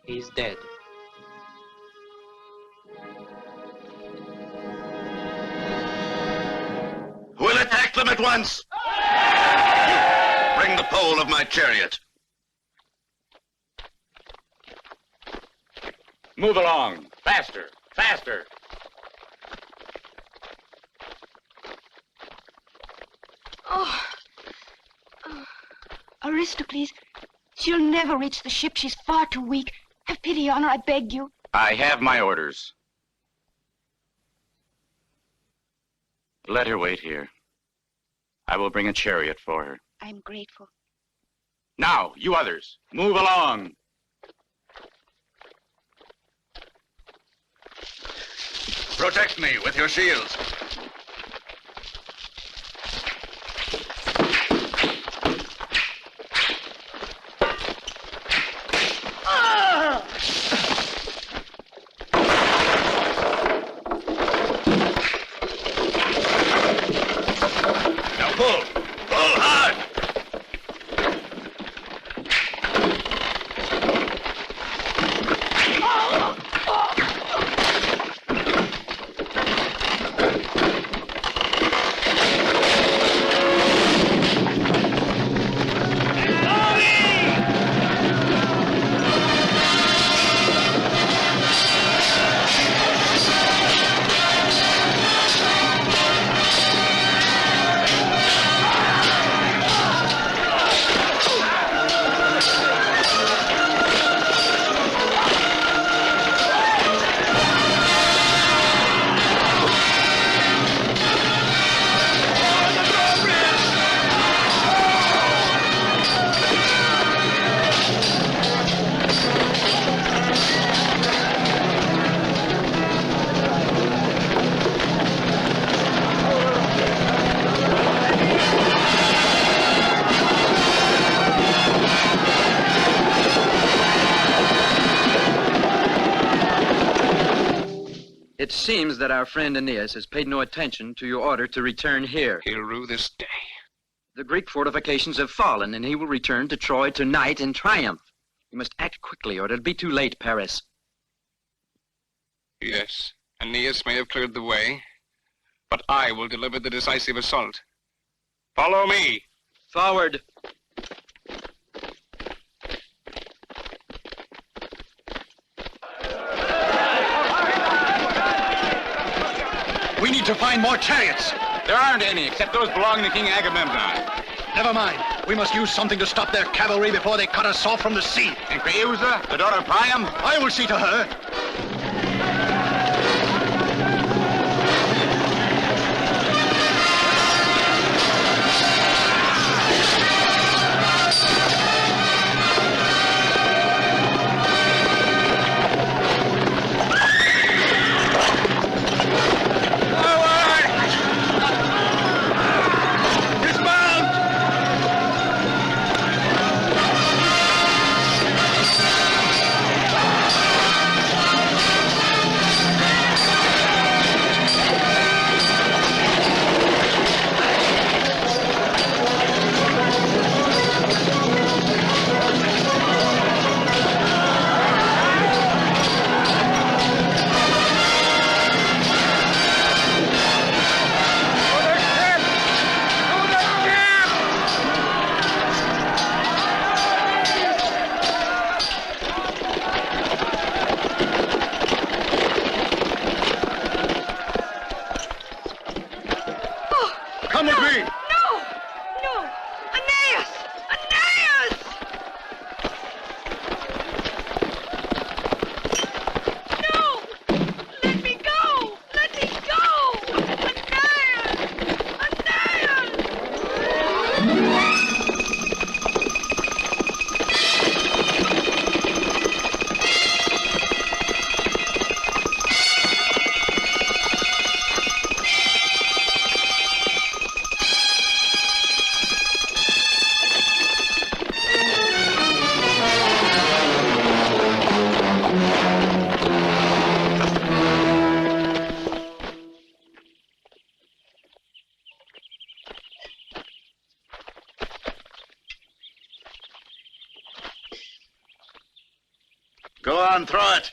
[SPEAKER 9] He's dead.
[SPEAKER 10] We'll attack them at once. Bring the pole of my chariot.
[SPEAKER 13] Move along. Faster, faster.
[SPEAKER 3] Oh. Aristocles, she'll never reach the ship. She's far too weak. Have pity on her, I beg you.
[SPEAKER 13] I have my orders. Let her wait here. I will bring a chariot for her.
[SPEAKER 3] I'm grateful.
[SPEAKER 13] Now, you others, move along.
[SPEAKER 10] Protect me with your shields.
[SPEAKER 2] Now pull. Pull hard.
[SPEAKER 9] It seems that our friend Aeneas has paid no attention to your order to return here.
[SPEAKER 5] He'll rue this day.
[SPEAKER 9] The Greek fortifications have fallen, and he will return to Troy tonight in triumph. You must act quickly, or it'll be too late, Paris.
[SPEAKER 5] Yes, Aeneas may have cleared the way, but I will deliver the decisive assault. Follow me.
[SPEAKER 9] Forward.
[SPEAKER 19] We need to find more chariots.
[SPEAKER 11] There aren't any, except those belonging to King Agamemnon.
[SPEAKER 19] Never mind. We must use something to stop their cavalry before they cut us off from the sea.
[SPEAKER 11] And Creusa, the daughter of Priam?
[SPEAKER 19] I will see to her.
[SPEAKER 10] Go on, throw it.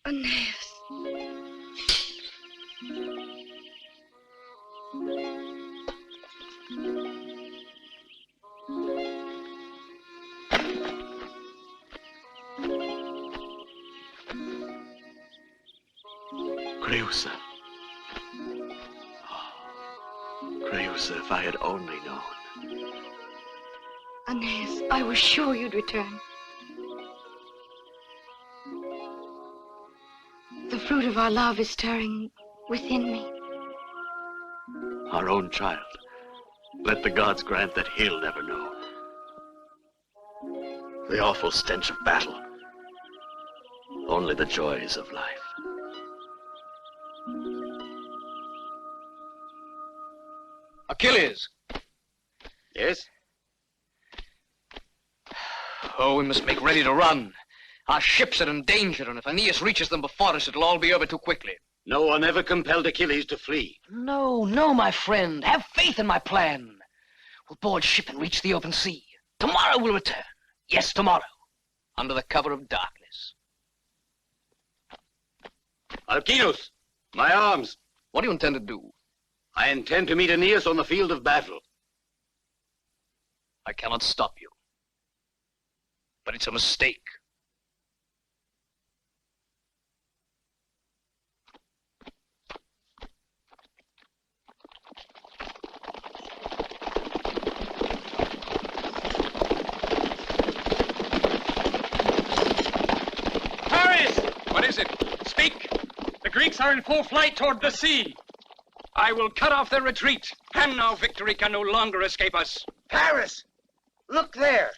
[SPEAKER 3] Aeneas.
[SPEAKER 4] Creusa. Creusa, if I had only known.
[SPEAKER 3] Aeneas, I was sure you'd return. The fruit of our love is stirring within me.
[SPEAKER 4] Our own child. Let the gods grant that he'll never know. The awful stench of battle. Only the joys of life.
[SPEAKER 16] Achilles!
[SPEAKER 2] Yes?
[SPEAKER 16] Oh, we must make ready to run. Our ships are in danger, and if Aeneas reaches them before us, it'll all be over too quickly.
[SPEAKER 2] No one ever compelled Achilles to flee.
[SPEAKER 16] No, my friend. Have faith in my plan. We'll board ship and reach the open sea. Tomorrow we'll return. Yes, tomorrow. Under the cover of darkness.
[SPEAKER 2] Alcinous, my arms.
[SPEAKER 16] What do you intend to do?
[SPEAKER 2] I intend to meet Aeneas on the field of battle.
[SPEAKER 16] I cannot stop you. But it's a mistake.
[SPEAKER 13] What is it? Speak! The Greeks are in full flight toward the sea. I will cut off their retreat, and now victory can no longer escape us.
[SPEAKER 2] Paris! Look there!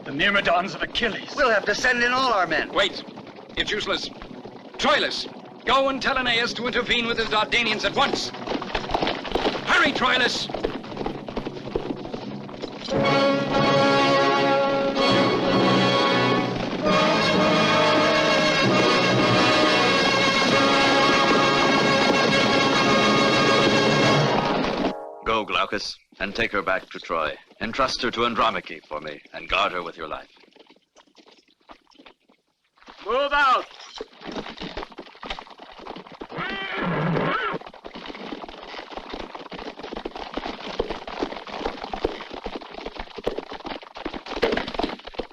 [SPEAKER 13] The myrmidons of Achilles.
[SPEAKER 2] We'll have to send in all our men.
[SPEAKER 13] Wait. It's useless. Troilus, go and tell Aeneas to intervene with his Dardanians at once. Hurry, Troilus!
[SPEAKER 4] Go, Glaucus, and take her back to Troy. Entrust her to Andromache for me, and guard her with your life.
[SPEAKER 2] Move out!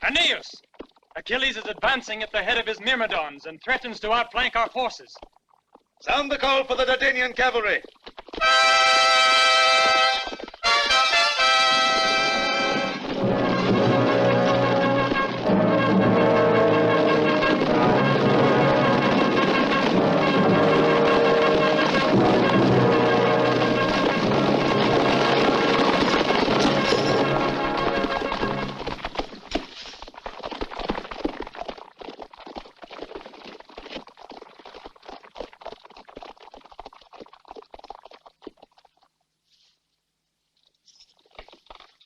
[SPEAKER 13] Aeneas! Achilles is advancing at the head of his myrmidons and threatens to outflank our forces.
[SPEAKER 2] Sound the call for the Dardanian cavalry.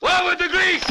[SPEAKER 2] Forward the Greeks!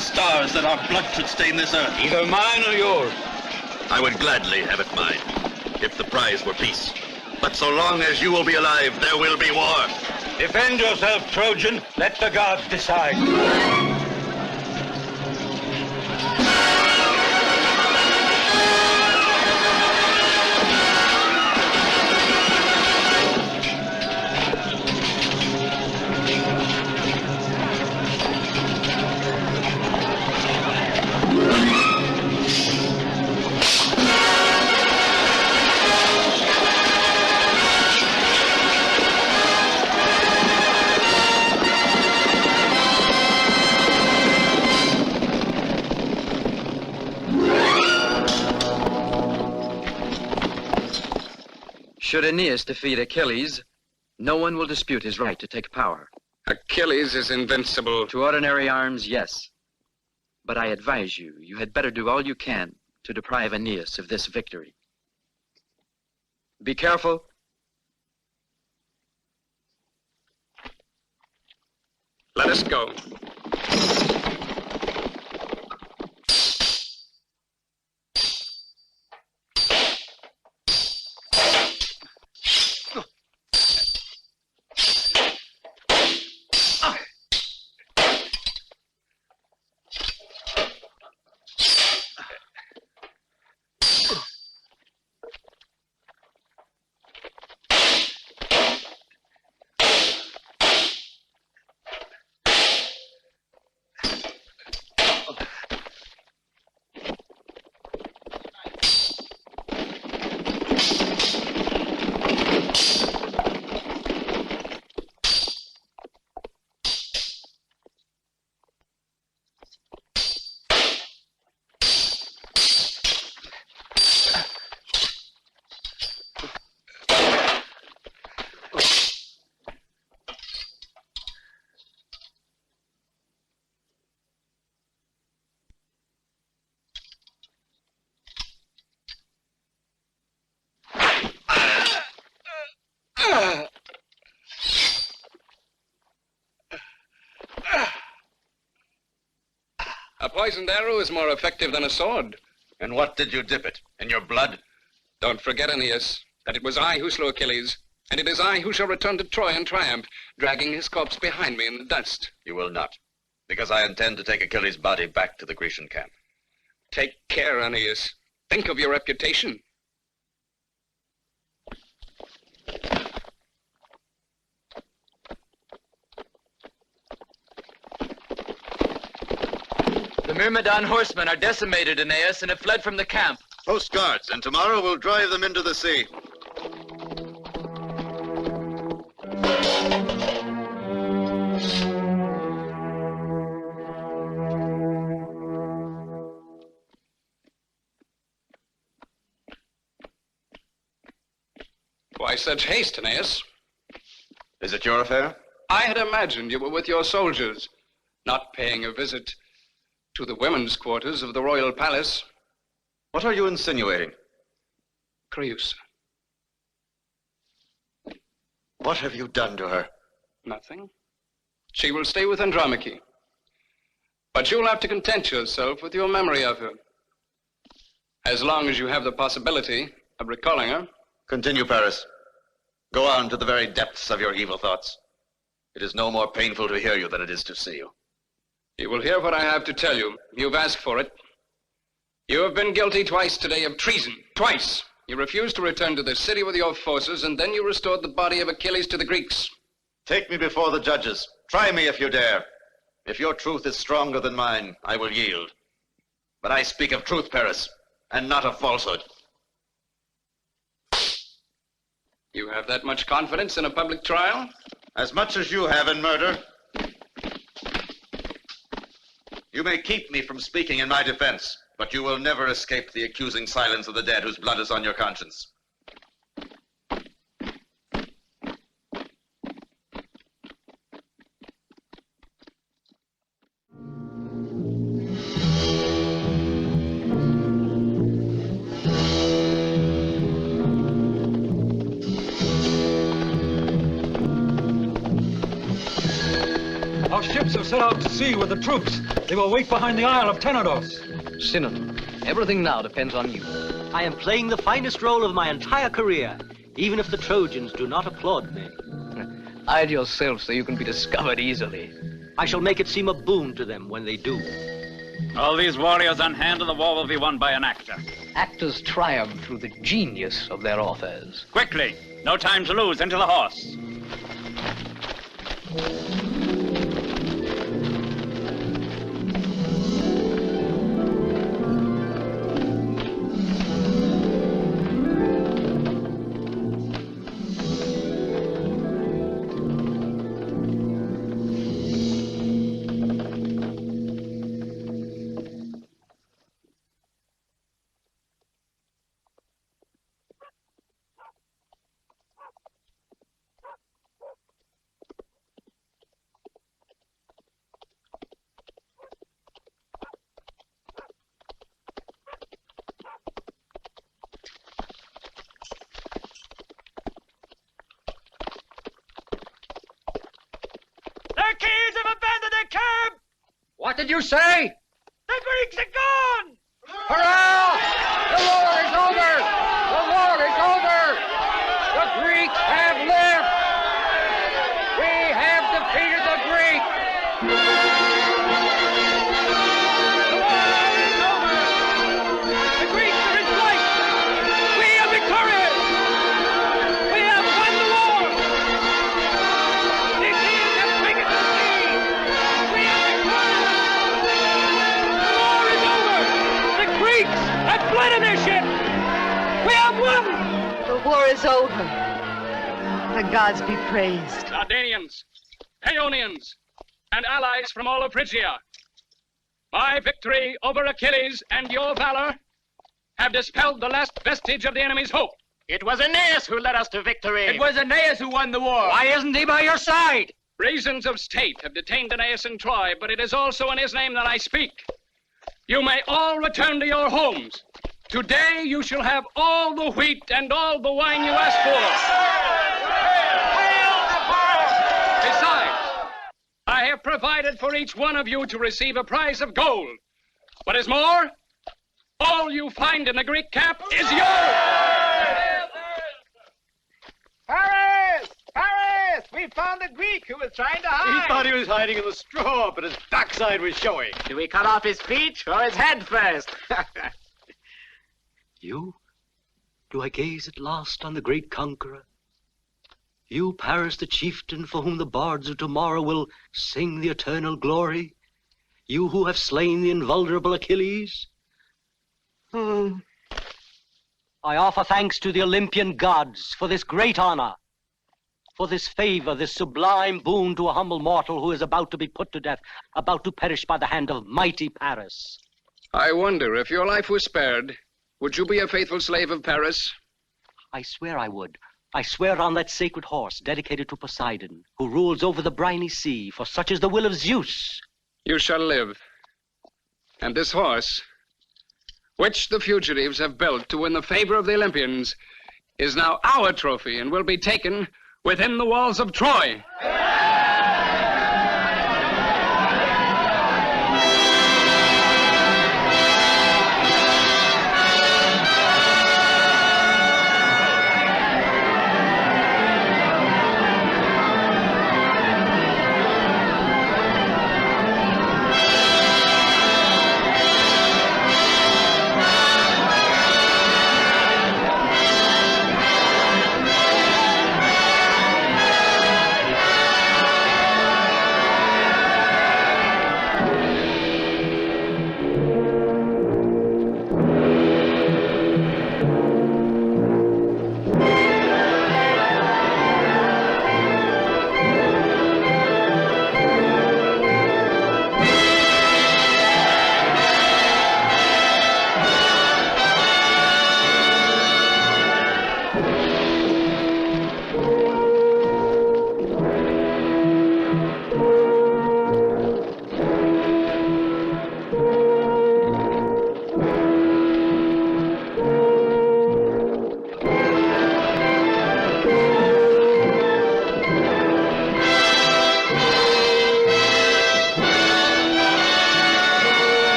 [SPEAKER 10] Stars that our blood should stain this earth.
[SPEAKER 2] Either mine or yours.
[SPEAKER 10] I would gladly have it mine, if the prize were peace. But so long as you will be alive, there will be war.
[SPEAKER 2] Defend yourself, Trojan. Let the gods decide.
[SPEAKER 9] Should Aeneas defeat Achilles, no one will dispute his right to take power.
[SPEAKER 5] Achilles is invincible.
[SPEAKER 9] To ordinary arms, yes. But I advise you, you had better do all you can to deprive Aeneas of this victory. Be careful.
[SPEAKER 5] Let us go. A poisoned arrow is more effective than a sword.
[SPEAKER 10] And what did you dip it? In your blood?
[SPEAKER 5] Don't forget, Aeneas, that it was I who slew Achilles, and it is I who shall return to Troy in triumph, dragging his corpse behind me in the dust.
[SPEAKER 10] You will not, because I intend to take Achilles' body back to the Grecian camp.
[SPEAKER 5] Take care, Aeneas. Think of your reputation.
[SPEAKER 9] The Myrmidon horsemen are decimated, Aeneas, and have fled from the camp.
[SPEAKER 12] Post guards, and tomorrow we'll drive them into the sea.
[SPEAKER 5] Why such haste, Aeneas?
[SPEAKER 10] Is it your affair?
[SPEAKER 5] I had imagined you were with your soldiers, not paying a visit to the women's quarters of the royal palace.
[SPEAKER 10] What are you insinuating?
[SPEAKER 5] Creusa.
[SPEAKER 10] What have you done to her?
[SPEAKER 5] Nothing. She will stay with Andromache. But you'll have to content yourself with your memory of her. As long as you have the possibility of recalling her.
[SPEAKER 10] Continue, Paris. Go on to the very depths of your evil thoughts. It is no more painful to hear you than it is to see you.
[SPEAKER 5] You will hear what I have to tell you. You've asked for it. You have been guilty twice today of treason. Twice. You refused to return to the city with your forces, and then you restored the body of Achilles to the Greeks.
[SPEAKER 10] Take me before the judges. Try me if you dare. If your truth is stronger than mine, I will yield. But I speak of truth, Paris, and not of falsehood.
[SPEAKER 5] You have that much confidence in a public trial?
[SPEAKER 10] As much as you have in murder. You may keep me from speaking in my defense, but you will never escape the accusing silence of the dead whose blood is on your conscience.
[SPEAKER 21] Our ships have set out to sea with the troops. They will wait behind the Isle of Tenedos.
[SPEAKER 16] Sinon, everything now depends on you.
[SPEAKER 17] I am playing the finest role of my entire career, even if the Trojans do not applaud me.
[SPEAKER 16] Hide yourself so you can be discovered easily.
[SPEAKER 17] I shall make it seem a boon to them when they do.
[SPEAKER 22] All these warriors on hand, and the war will be won by an actor.
[SPEAKER 16] Actors triumph through the genius of their authors.
[SPEAKER 22] Quickly! No time to lose. Into the horse.
[SPEAKER 13] What did you say?
[SPEAKER 2] The Greeks are gone!
[SPEAKER 13] Hurrah! The war is over! The war is over! The Greeks have left! We have defeated the Greeks! The war is over! The Greeks are in flight! We are victorious! We have won the war! The Achaeans have taken the sea! We are victorious! The war is over! The Greeks have fled in their ship! We have won!
[SPEAKER 8] The war is over. The gods be praised.
[SPEAKER 13] Dardanians, Paeonians, and allies from all of Phrygia, my victory over Achilles and your valor have dispelled the last vestige of the enemy's hope.
[SPEAKER 2] It was Aeneas who led us to victory.
[SPEAKER 13] It was
[SPEAKER 2] Aeneas who won the war.
[SPEAKER 13] Why isn't he by your side? Reasons of state have detained Aeneas in Troy, but it is also in his name that I speak. You may all return to your homes. Today you shall have all the wheat and all the wine you asked for. Besides, I have provided for each one of you to receive a prize of gold. What is more, all you find in the Greek camp is yours!
[SPEAKER 2] Paris! Paris! We found the Greek who was trying to hide.
[SPEAKER 11] He thought he was hiding in the straw, but his backside was showing.
[SPEAKER 2] Do we cut off his feet or his head first?
[SPEAKER 17] You? Do I gaze at last on the great conqueror? You, Paris, the chieftain for whom the bards of tomorrow will sing the eternal glory? You who have slain the invulnerable Achilles? I offer thanks to the Olympian gods for this great honor, for this favor, this sublime boon to a humble mortal who is about to be put to death, about to perish by the hand of mighty Paris.
[SPEAKER 5] I wonder, if your life was spared, would you be a faithful slave of Paris?
[SPEAKER 17] I swear I would. I swear on that sacred horse dedicated to Poseidon, who rules over the briny sea, for such is the will of Zeus.
[SPEAKER 5] You shall live. And this horse, which the fugitives have built to win the favor of the Olympians, is now our trophy and will be taken within the walls of Troy.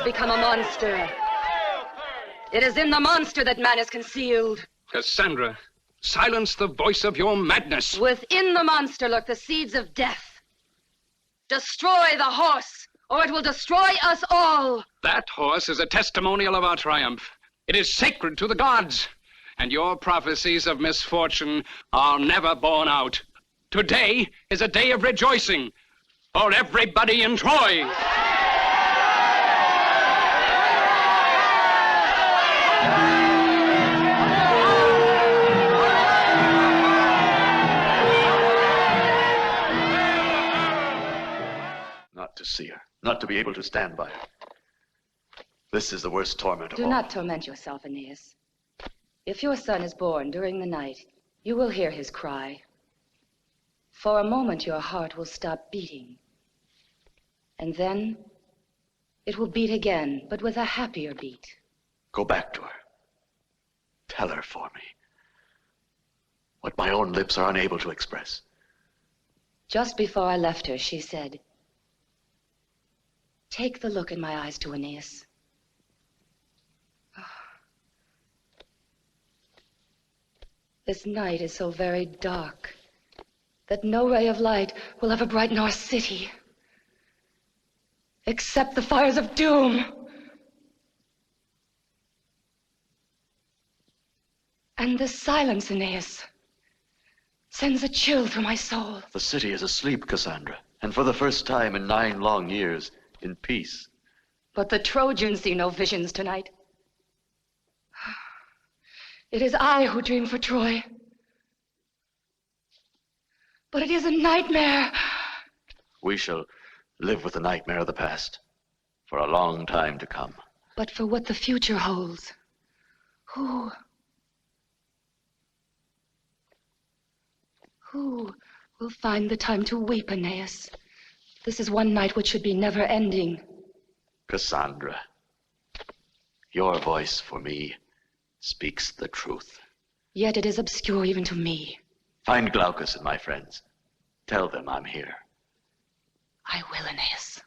[SPEAKER 8] Become a monster. It is in the monster that man is concealed.
[SPEAKER 5] Cassandra, silence the voice of your madness.
[SPEAKER 8] Within the monster lurk the seeds of death. Destroy the horse, or it will destroy us all.
[SPEAKER 5] That horse is a testimonial of our triumph. It is sacred to the gods. And your prophecies of misfortune are never borne out. Today is a day of rejoicing for everybody in Troy.
[SPEAKER 4] Not to see her, not to be able to stand by her. This is the worst torment of
[SPEAKER 8] Do
[SPEAKER 4] all.
[SPEAKER 8] not torment yourself, Aeneas. If your son is born during the night, you will hear his cry. For a moment, your heart will stop beating. And then it will beat again, but with a happier beat.
[SPEAKER 4] Go back to her. Tell her for me what my own lips are unable to express.
[SPEAKER 8] Just before I left her, she said, "Take the look in my eyes to Aeneas. This night is so very dark that no ray of light will ever brighten our city, except the fires of doom. And this silence, Aeneas, sends a chill through my soul."
[SPEAKER 4] The city is asleep, Cassandra, and for the first time in 9 long years, in peace.
[SPEAKER 8] But the Trojans see no visions tonight. It is I who dream for Troy. But it is a nightmare.
[SPEAKER 4] We shall live with the nightmare of the past for a long time to come.
[SPEAKER 8] But for what the future holds, who will find the time to weep, Aeneas? This is one night which should be never ending.
[SPEAKER 4] Cassandra, your voice for me speaks the truth.
[SPEAKER 8] Yet it is obscure even to me.
[SPEAKER 4] Find Glaucus and my friends. Tell them I'm here.
[SPEAKER 8] I will, Aeneas.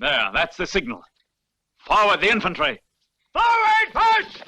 [SPEAKER 22] There, that's the signal. Forward, the infantry!
[SPEAKER 2] Forward, push!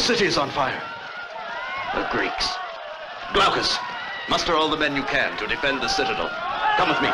[SPEAKER 4] city is on fire. The Greeks. Glaucus, muster all the men you can to defend the citadel. Come with me.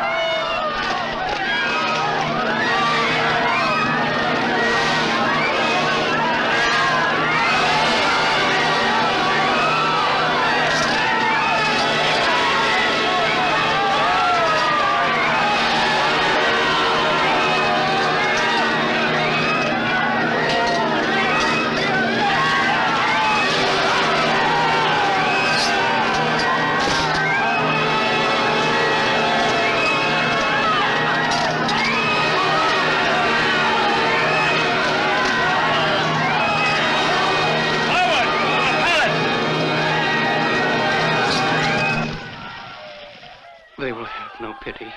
[SPEAKER 5] They will have no pity.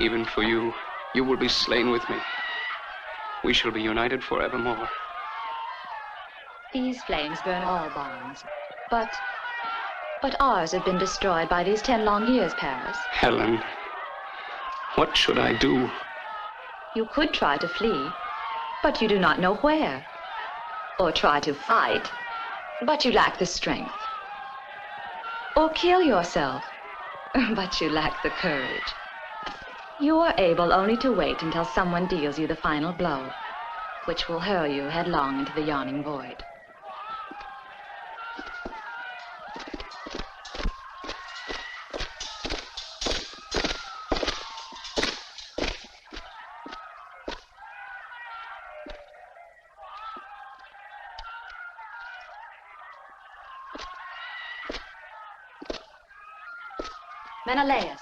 [SPEAKER 5] Even for you, you will be slain with me. We shall be united forevermore.
[SPEAKER 20] These flames burn all bonds. But ours have been destroyed by these 10 long years, Paris.
[SPEAKER 5] Helen, what should I do?
[SPEAKER 20] You could try to flee, but you do not know where. Or try to fight, but you lack the strength. Or kill yourself, but you lack the courage. You are able only to wait until someone deals you the final blow, which will hurl you headlong into the yawning void. Menelaus.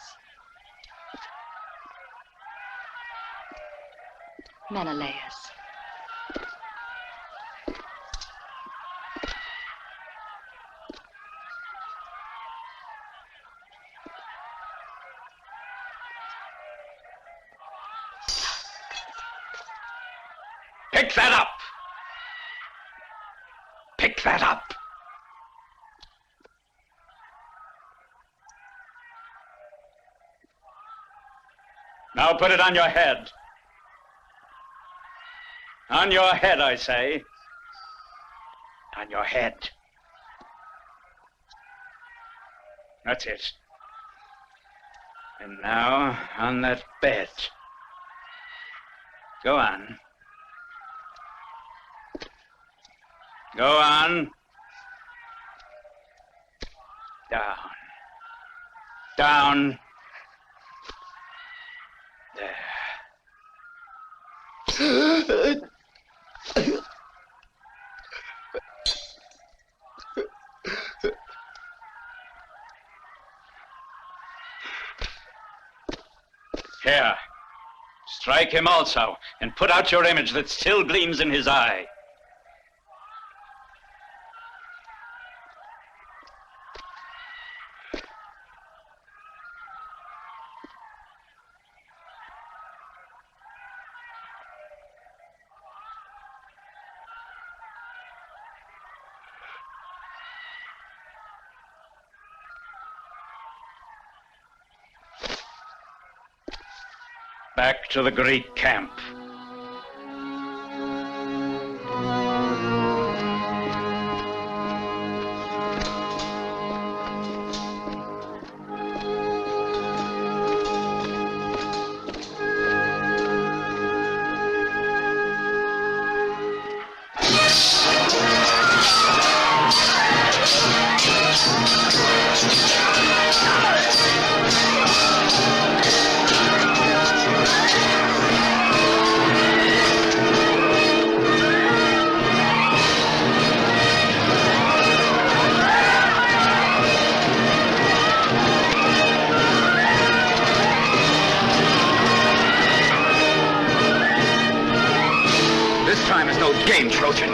[SPEAKER 20] Menelaus.
[SPEAKER 2] Pick that up! Pick that up! Now put it on your head. On your head, I say. On your head. That's it. And now, on that bed. Go on. Go on. Down. Down. Here, strike him also, and put out your image that still gleams in his eye. Back to the Greek camp. Game, Trojan.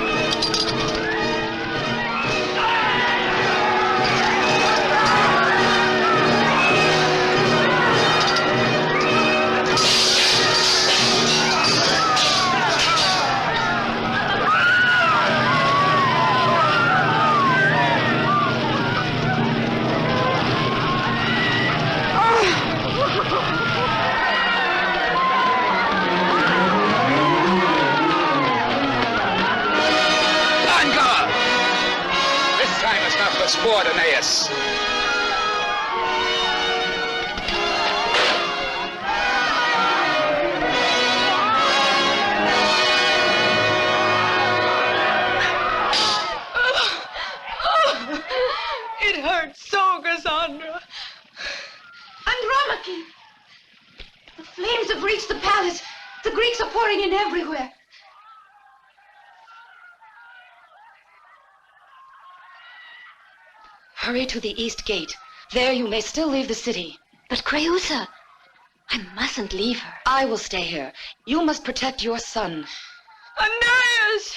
[SPEAKER 5] your sport, Aeneas.
[SPEAKER 14] It hurts so, Cassandra.
[SPEAKER 18] Andromache! The flames have reached the palace. The Greeks are pouring in everywhere.
[SPEAKER 8] Hurry to the east gate. There you may still leave the city.
[SPEAKER 18] But Creusa, I mustn't leave her.
[SPEAKER 8] I will stay here. You must protect your son.
[SPEAKER 14] Aeneas!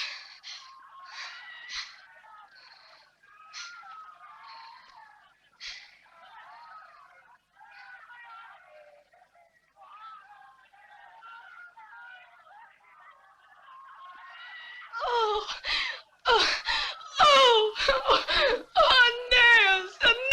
[SPEAKER 14] Aeneas! Aeneas!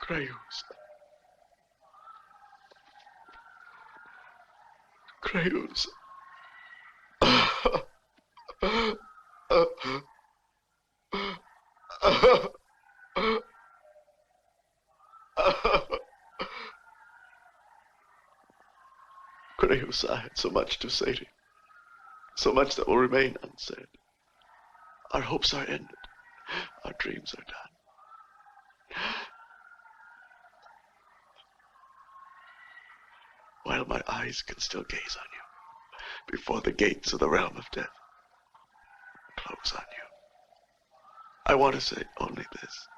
[SPEAKER 1] Creus. Creus. Creus, I had so much to say to you. So much that will remain unsaid. Our hopes are ended. Our dreams are done. While my eyes can still gaze on you, before the gates of the realm of death close on you, I want to say only this.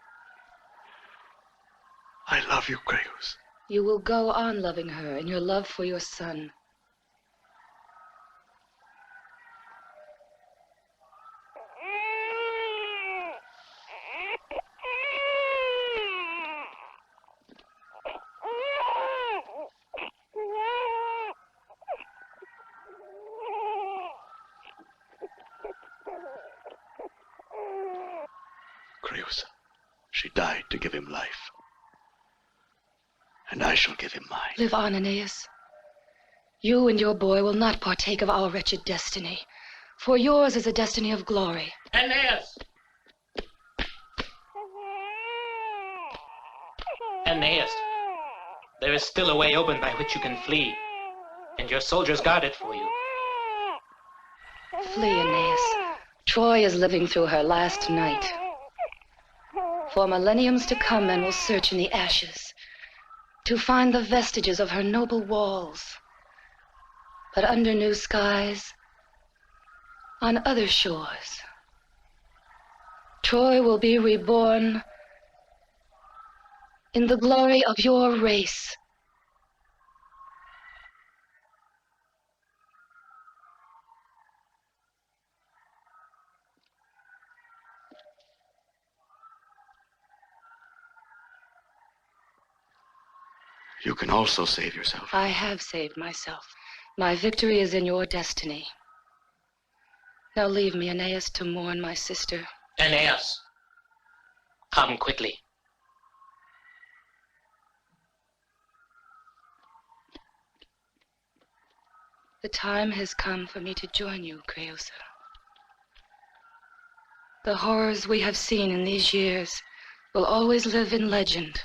[SPEAKER 1] I love you, Creus.
[SPEAKER 8] You will go on loving her in your love for your son.
[SPEAKER 1] Creus, she died to give him life. And I shall give him mine.
[SPEAKER 8] Live on, Aeneas. You and your boy will not partake of our wretched destiny, for yours is a destiny of glory.
[SPEAKER 6] Aeneas! Aeneas, there is still a way open by which you can flee.
[SPEAKER 7] and your soldiers guard it for you.
[SPEAKER 8] Flee, Aeneas. Troy is living through her last night. For millenniums to come, men will search in the ashes to find the vestiges of her noble walls. But under new skies, on other shores, Troy will be reborn in the glory of your race.
[SPEAKER 10] You can also save yourself.
[SPEAKER 8] I have saved myself. My victory is in your destiny. Now leave me, Aeneas, to mourn my sister.
[SPEAKER 7] Aeneas, come quickly.
[SPEAKER 8] The time has come for me to join you, Creusa. The horrors we have seen in these years will always live in legend.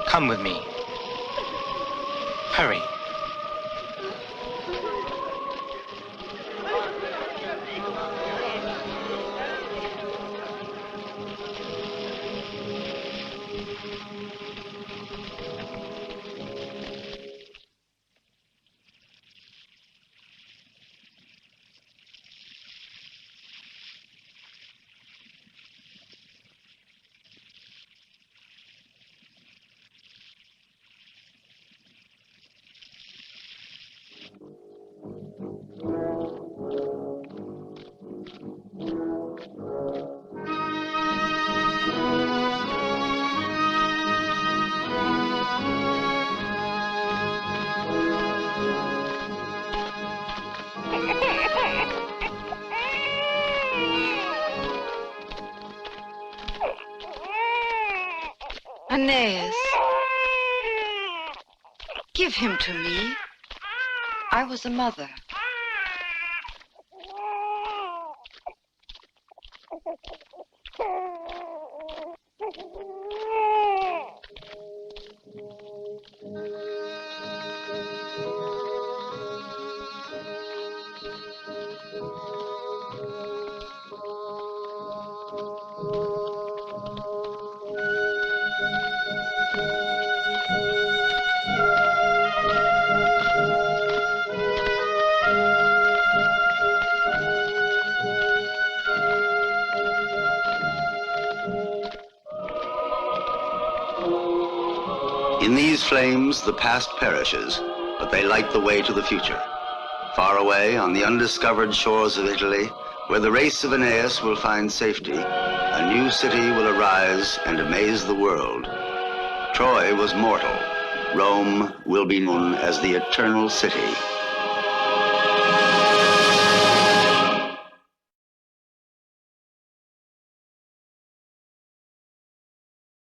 [SPEAKER 7] Come with me. Hurry.
[SPEAKER 18] Aeneas, give him to me. I was a mother.
[SPEAKER 1] In these flames, the past perishes, but they light the way to the future. Far away, on the undiscovered shores of Italy, where the race of Aeneas will find safety, a new city will arise and amaze the world. Troy was mortal. Rome will be known as the Eternal City.